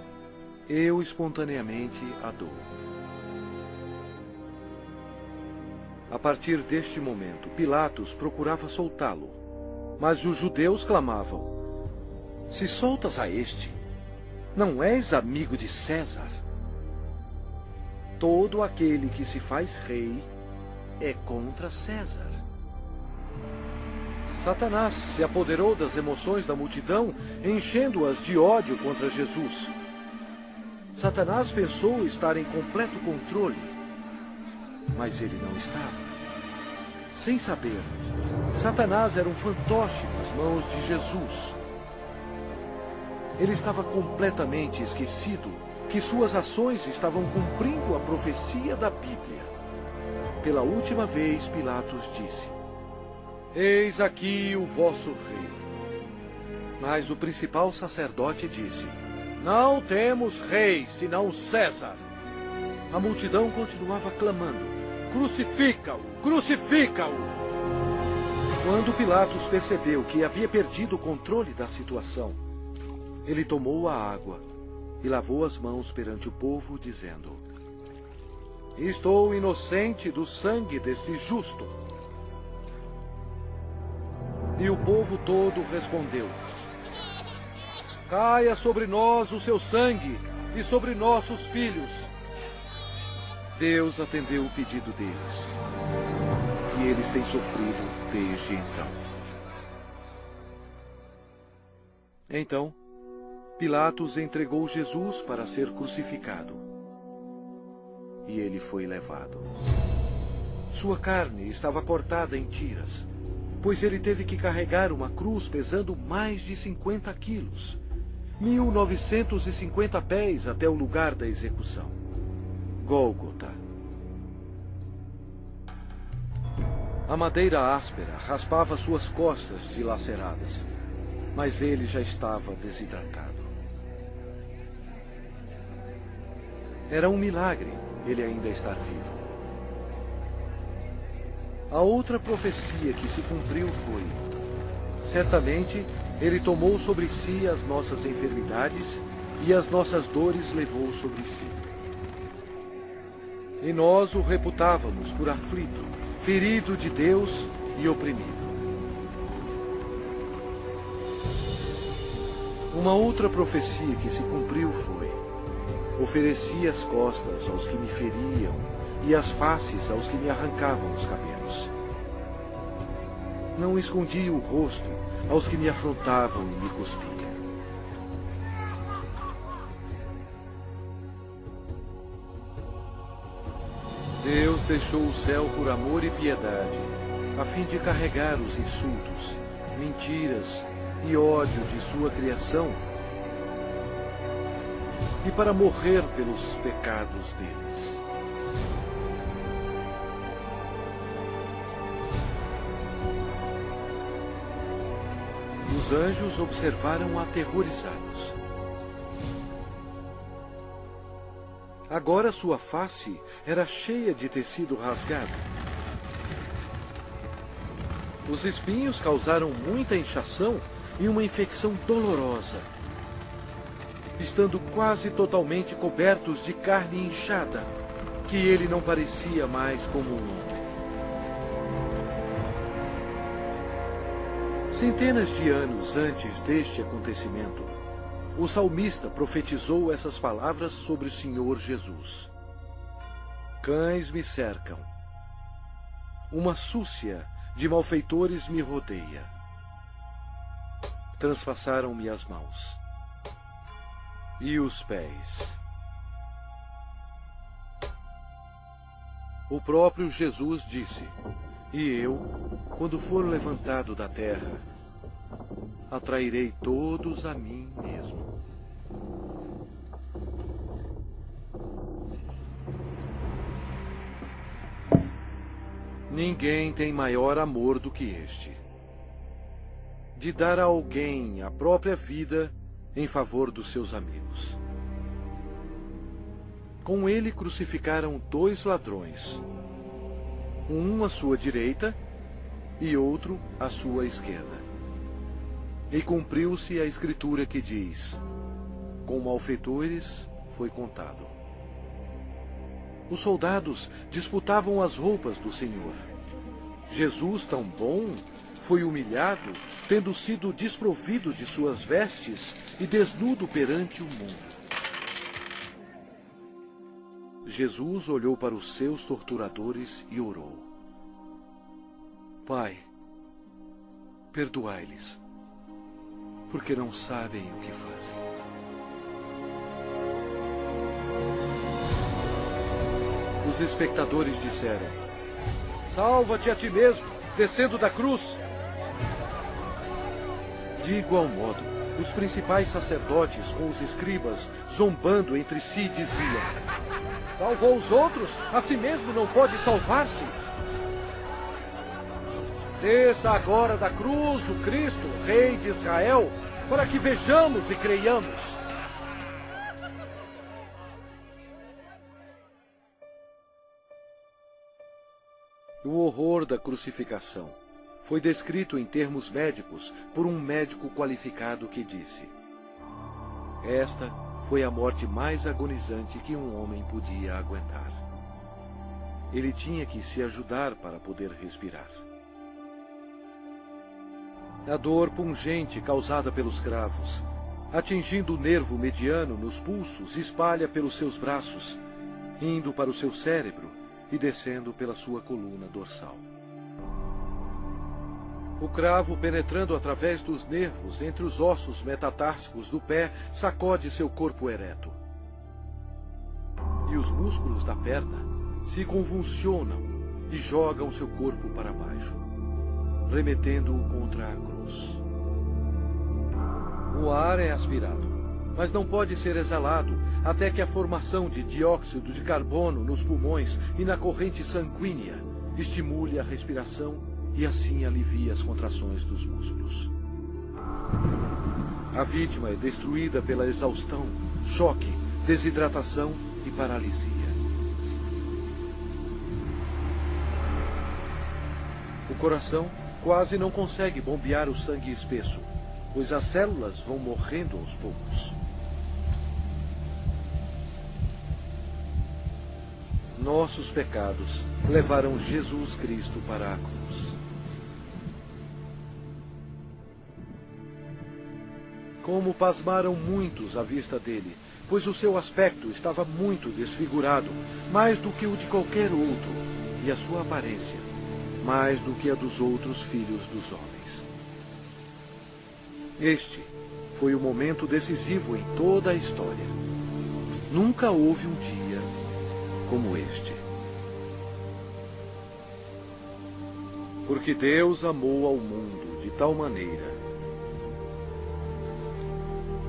eu espontaneamente a dou. A partir deste momento, Pilatos procurava soltá-lo, mas os judeus clamavam: se soltas a este, não és amigo de César? Todo aquele que se faz rei é contra César. Satanás se apoderou das emoções da multidão, enchendo-as de ódio contra Jesus. Satanás pensou estar em completo controle, mas ele não estava. Sem saber, Satanás era um fantoche nas mãos de Jesus. Ele estava completamente esquecido que suas ações estavam cumprindo a profecia da Bíblia. Pela última vez, Pilatos disse: eis aqui o vosso rei. Mas o principal sacerdote disse: não temos rei, senão César. A multidão continuava clamando: crucifica-o, crucifica-o! Quando Pilatos percebeu que havia perdido o controle da situação, ele tomou a água e lavou as mãos perante o povo, dizendo: estou inocente do sangue desse justo. E o povo todo respondeu: caia sobre nós o seu sangue e sobre nossos filhos. Deus atendeu o pedido deles, e eles têm sofrido desde então. Então, Pilatos entregou Jesus para ser crucificado, e ele foi levado. Sua carne estava cortada em tiras, pois ele teve que carregar uma cruz pesando mais de 50 quilos, 1950 pés até o lugar da execução, Gólgota. A madeira áspera raspava suas costas dilaceradas, mas ele já estava desidratado. Era um milagre ele ainda estar vivo. A outra profecia que se cumpriu foi: certamente ele tomou sobre si as nossas enfermidades e as nossas dores levou sobre si. E nós o reputávamos por aflito, ferido de Deus e oprimido. Uma outra profecia que se cumpriu foi: ofereci as costas aos que me feriam e as faces aos que me arrancavam os cabelos. Não escondi o rosto aos que me afrontavam e me cuspiam. Deus deixou o céu por amor e piedade, a fim de carregar os insultos, mentiras e ódio de sua criação, e para morrer pelos pecados deles. Os anjos observaram aterrorizados. Agora sua face era cheia de tecido rasgado. Os espinhos causaram muita inchação e uma infecção dolorosa, estando quase totalmente cobertos de carne inchada. que ele não parecia mais como um homem. Centenas de anos antes deste acontecimento, o salmista profetizou essas palavras sobre o Senhor Jesus. Cães me cercam. Uma súcia de malfeitores me rodeia. Transpassaram-me as mãos e os pés. O próprio Jesus disse: e eu, quando for levantado da terra, atrairei todos a mim mesmo. Ninguém tem maior amor do que este, de dar a alguém a própria vida em favor dos seus amigos. Com ele crucificaram 2 ladrões, um à sua direita e outro à sua esquerda. E cumpriu-se a escritura que diz: com malfeitores foi contado. Os soldados disputavam as roupas do Senhor. Jesus, tão bom, foi humilhado, tendo sido desprovido de suas vestes e desnudo perante o mundo. Jesus olhou para os seus torturadores e orou: Pai, perdoai-lhes, porque não sabem o que fazem. Os espectadores disseram: salva-te a ti mesmo, descendo da cruz. De igual modo, os principais sacerdotes com os escribas, zombando entre si, diziam: salvou os outros, a si mesmo não pode salvar-se. Desça agora da cruz o Cristo, Rei de Israel, para que vejamos e creiamos. O horror da crucificação foi descrito em termos médicos por um médico qualificado que disse: esta foi a morte mais agonizante que um homem podia aguentar. Ele tinha que se ajudar para poder respirar. A dor pungente causada pelos cravos, atingindo o nervo mediano nos pulsos, espalha pelos seus braços, indo para o seu cérebro e descendo pela sua coluna dorsal. O cravo, penetrando através dos nervos entre os ossos metatársicos do pé, sacode seu corpo ereto. E os músculos da perna se convulsionam e jogam seu corpo para baixo, remetendo-o contra a cruz. O ar é aspirado, mas não pode ser exalado até que a formação de dióxido de carbono nos pulmões e na corrente sanguínea estimule a respiração e assim alivie as contrações dos músculos. A vítima é destruída pela exaustão, choque, desidratação e paralisia. O coração quase não consegue bombear o sangue espesso, pois as células vão morrendo aos poucos. Nossos pecados levaram Jesus Cristo para a cruz. Como pasmaram muitos à vista dele, pois o seu aspecto estava muito desfigurado, mais do que o de qualquer outro, e a sua aparência, mais do que a dos outros filhos dos homens. Este foi o momento decisivo em toda a história. Nunca houve um dia como este. Porque Deus amou ao mundo de tal maneira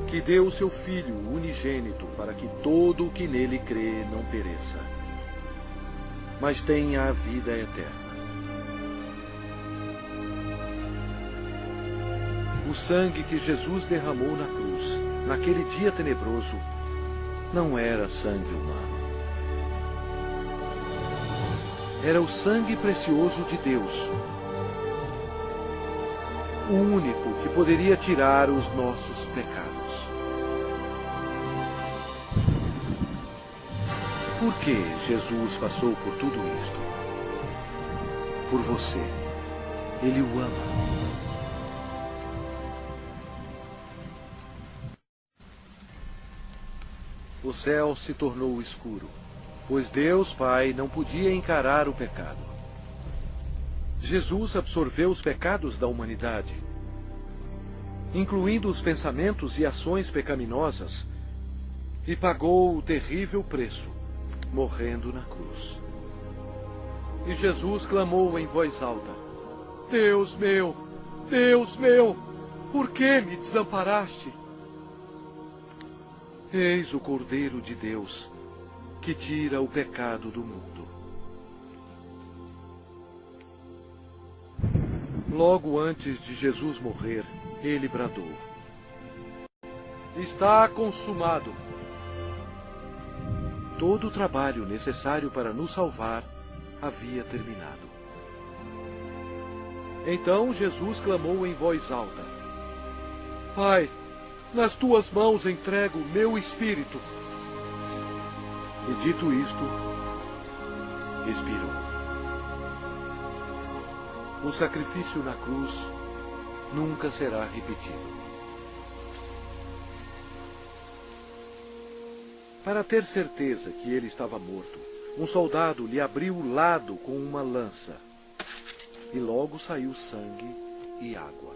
que deu o seu Filho unigênito para que todo o que nele crê não pereça, mas tenha a vida eterna. O sangue que Jesus derramou na cruz, naquele dia tenebroso, não era sangue humano. Era o sangue precioso de Deus, o único que poderia tirar os nossos pecados. Por que Jesus passou por tudo isto? Por você. Ele o ama. O céu se tornou escuro, pois Deus Pai não podia encarar o pecado. Jesus absorveu os pecados da humanidade, incluindo os pensamentos e ações pecaminosas, e pagou o terrível preço, morrendo na cruz. E Jesus clamou em voz alta: Deus meu, por que me desamparaste? Eis o Cordeiro de Deus, que tira o pecado do mundo. Logo antes de Jesus morrer, ele bradou: Está consumado. Todo o trabalho necessário para nos salvar havia terminado. Então Jesus clamou em voz alta: Pai, nas tuas mãos entrego o meu espírito. E dito isto, expirou. O sacrifício na cruz nunca será repetido. Para ter certeza que ele estava morto, um soldado lhe abriu o lado com uma lança, e logo saiu sangue e água.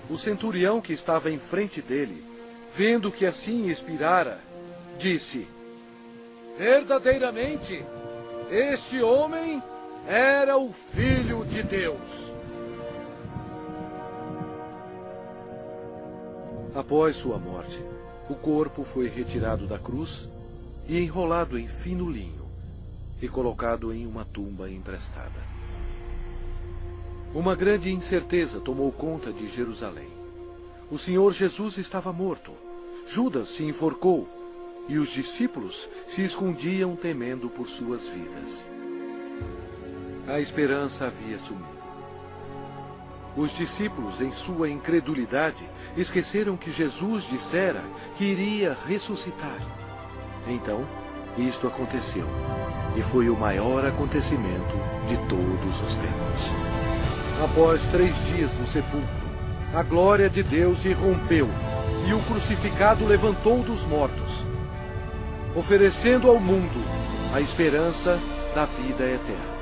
O centurião que estava em frente dele, vendo que assim expirara, disse: Verdadeiramente, este homem era o Filho de Deus. Após sua morte, o corpo foi retirado da cruz e enrolado em fino linho e colocado em uma tumba emprestada. Uma grande incerteza tomou conta de Jerusalém. O Senhor Jesus estava morto. Judas se enforcou e os discípulos se escondiam temendo por suas vidas. A esperança havia sumido. Os discípulos, em sua incredulidade, esqueceram que Jesus dissera que iria ressuscitar. Então, isto aconteceu, e foi o maior acontecimento de todos os tempos. Após 3 dias no sepulcro, a glória de Deus irrompeu, e o crucificado levantou dos mortos, oferecendo ao mundo a esperança da vida eterna.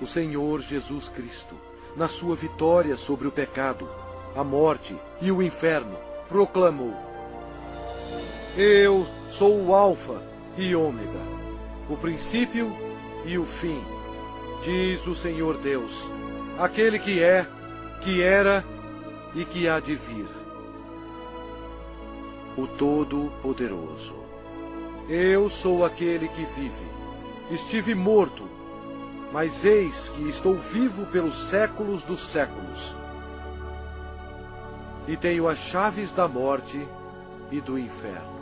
O Senhor Jesus Cristo, na sua vitória sobre o pecado, a morte e o inferno, proclamou: Eu sou o Alfa e Ômega, o princípio e o fim, diz o Senhor Deus, aquele que é, que era e que há de vir, o Todo-Poderoso. Eu sou aquele que vive. Estive morto, mas eis que estou vivo pelos séculos dos séculos. E tenho as chaves da morte e do inferno.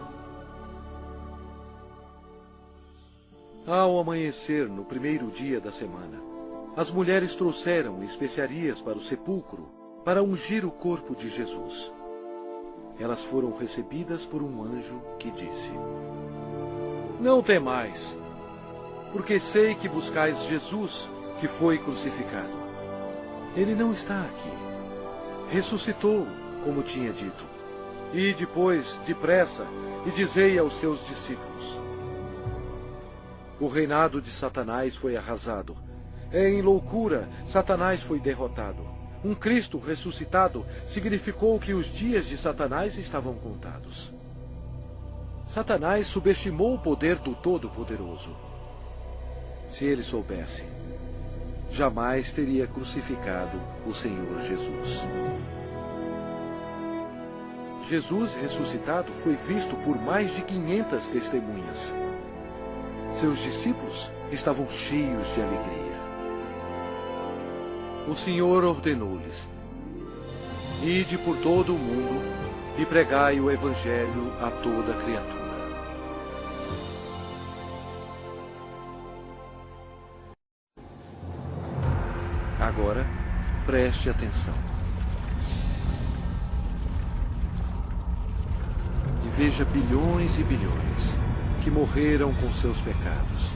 Ao amanhecer, no primeiro dia da semana, as mulheres trouxeram especiarias para o sepulcro para ungir o corpo de Jesus. Elas foram recebidas por um anjo que disse: Não temais, porque sei que buscais Jesus, que foi crucificado. Ele não está aqui. Ressuscitou, como tinha dito. E depois, depressa, e dizei aos seus discípulos: O reinado de Satanás foi arrasado. Em loucura, Satanás foi derrotado. Um Cristo ressuscitado significou que os dias de Satanás estavam contados. Satanás subestimou o poder do Todo-Poderoso. Se ele soubesse, jamais teria crucificado o Senhor Jesus. Jesus ressuscitado foi visto por mais de 500 testemunhas. Seus discípulos estavam cheios de alegria. O Senhor ordenou-lhes: Ide por todo o mundo e pregai o Evangelho a toda criatura. Agora, preste atenção. veja bilhões e bilhões que morreram com seus pecados.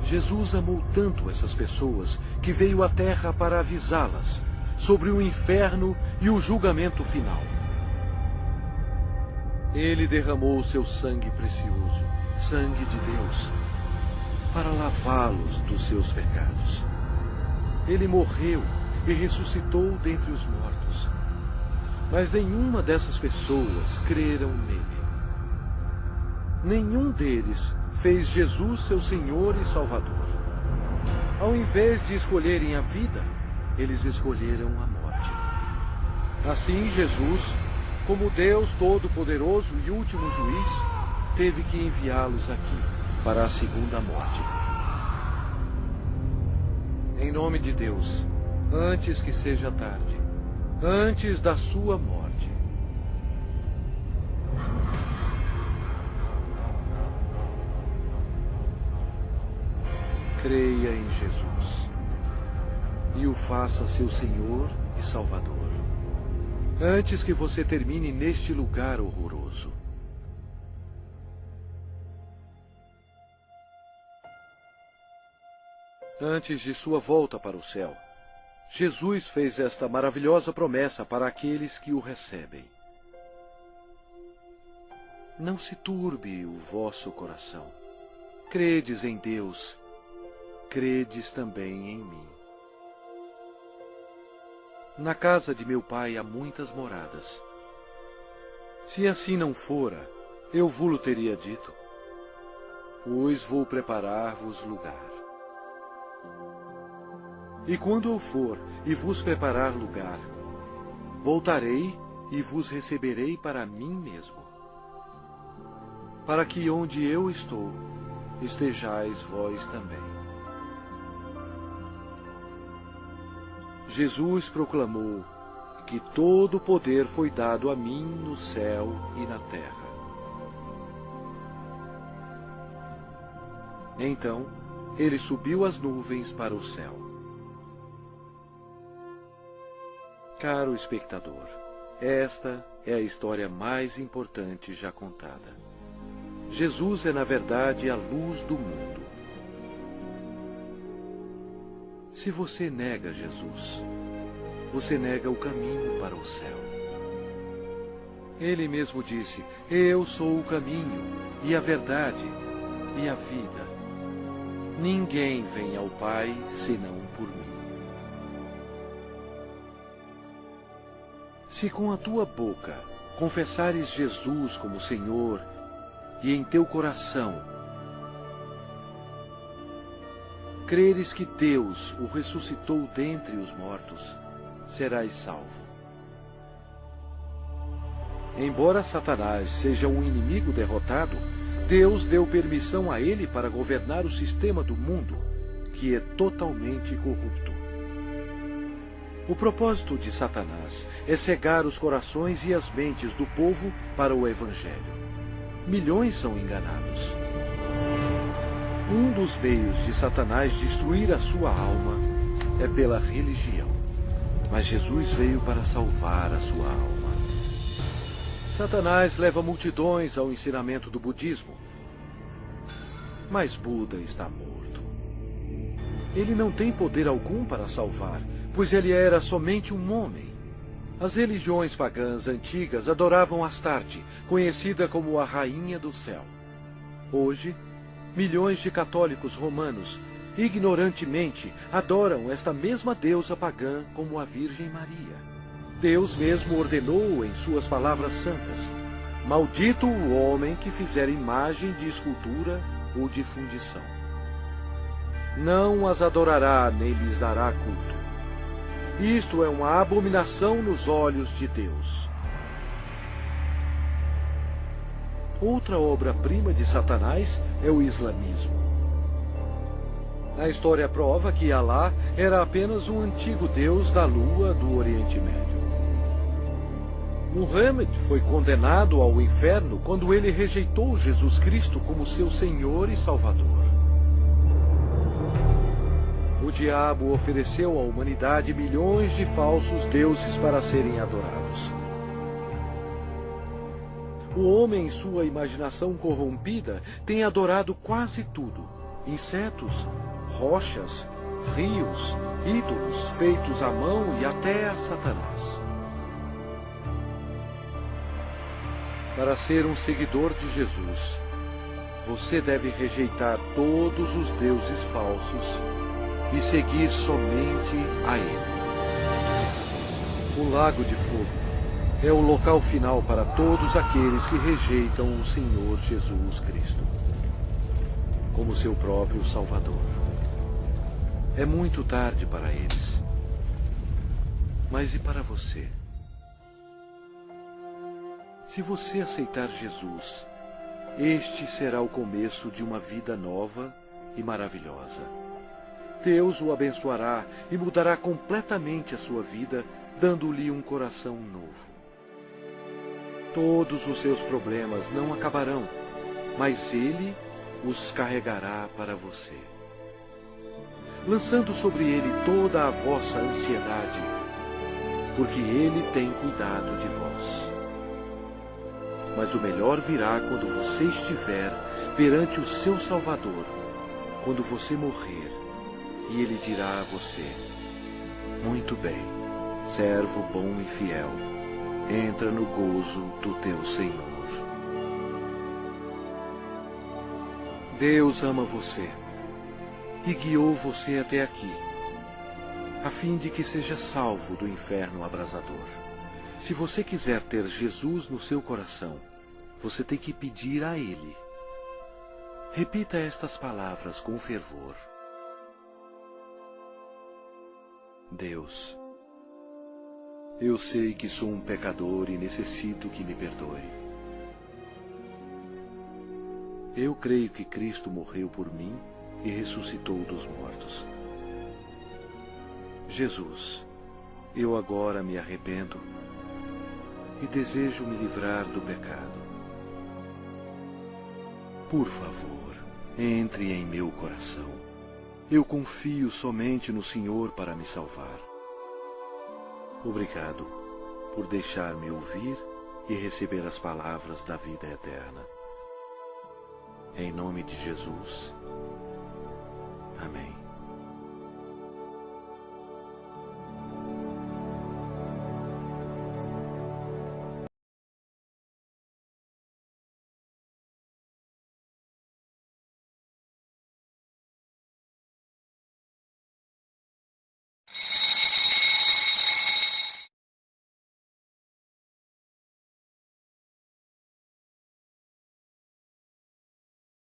Jesus amou tanto essas pessoas que veio à Terra para avisá-las sobre o inferno e o julgamento final. Ele derramou seu sangue precioso, sangue de Deus, para lavá-los dos seus pecados. Ele morreu e ressuscitou dentre os mortos. Mas nenhuma dessas pessoas creram nele. Nenhum deles fez Jesus seu Senhor e Salvador. Ao invés de escolherem a vida, eles escolheram a morte. Assim, Jesus, como Deus Todo-Poderoso e último juiz, teve que enviá-los aqui para a segunda morte. Em nome de Deus, antes que seja tarde, antes da sua morte, creia em Jesus e o faça seu Senhor e Salvador, antes que você termine neste lugar horroroso. Antes de sua volta para o céu, Jesus fez esta maravilhosa promessa para aqueles que o recebem. Não se turbe o vosso coração. Credes em Deus, credes também em mim. Na casa de meu Pai há muitas moradas. Se assim não fora, eu vou-lo teria dito, pois vou preparar-vos lugar. E quando eu for e vos preparar lugar, voltarei e vos receberei para mim mesmo, para que onde eu estou, estejais vós também. Jesus proclamou que todo o poder foi dado a mim no céu e na terra. Então, ele subiu às nuvens para o céu. Caro espectador, esta é a história mais importante já contada. Jesus é, na verdade, a luz do mundo. Se você nega Jesus, você nega o caminho para o céu. Ele mesmo disse: eu sou o caminho, e a verdade, e a vida. Ninguém vem ao Pai senão por mim. Se com a tua boca confessares Jesus como Senhor e em teu coração creres que Deus o ressuscitou dentre os mortos, serás salvo. Embora Satanás seja um inimigo derrotado, Deus deu permissão a ele para governar o sistema do mundo, que é totalmente corrupto. O propósito de Satanás é cegar os corações e as mentes do povo para o Evangelho. Milhões são enganados. Um dos meios de Satanás destruir a sua alma é pela religião. Mas Jesus veio para salvar a sua alma. Satanás leva multidões ao ensinamento do budismo. Mas Buda está morto. Ele não tem poder algum para salvar, pois ele era somente um homem. As religiões pagãs antigas adoravam Astarte, conhecida como a Rainha do Céu. Hoje, milhões de católicos romanos, ignorantemente, adoram esta mesma deusa pagã como a Virgem Maria. Deus mesmo ordenou em suas palavras santas: maldito o homem que fizer imagem de escultura ou de fundição. Não as adorará nem lhes dará culto. Isto é uma abominação nos olhos de Deus. Outra obra-prima de Satanás é o islamismo. A história prova que Alá era apenas um antigo deus da lua do Oriente Médio. Muhammad foi condenado ao inferno quando ele rejeitou Jesus Cristo como seu Senhor e Salvador. O diabo ofereceu à humanidade milhões de falsos deuses para serem adorados. O homem, em sua imaginação corrompida, tem adorado quase tudo: insetos, rochas, rios, ídolos feitos à mão e até a Satanás. Para ser um seguidor de Jesus, você deve rejeitar todos os deuses falsos e seguir somente a Ele. O Lago de Fogo é o local final para todos aqueles que rejeitam o Senhor Jesus Cristo como seu próprio Salvador. É muito tarde para eles. Mas e para você? Se você aceitar Jesus, este será o começo de uma vida nova e maravilhosa. Deus o abençoará e mudará completamente a sua vida, dando-lhe um coração novo. Todos os seus problemas não acabarão, mas Ele os carregará para você, lançando sobre Ele toda a vossa ansiedade, porque Ele tem cuidado de vós. Mas o melhor virá quando você estiver perante o seu Salvador, quando você morrer, e Ele dirá a você: muito bem, servo bom e fiel, entra no gozo do teu Senhor. Deus ama você e guiou você até aqui, a fim de que seja salvo do inferno abrasador. Se você quiser ter Jesus no seu coração, você tem que pedir a Ele. Repita estas palavras com fervor: Deus, eu sei que sou um pecador e necessito que me perdoe. Eu creio que Cristo morreu por mim e ressuscitou dos mortos. Jesus, eu agora me arrependo e desejo me livrar do pecado. Por favor, entre em meu coração. Eu confio somente no Senhor para me salvar. Obrigado por deixar-me ouvir e receber as palavras da vida eterna. Em nome de Jesus. Amém.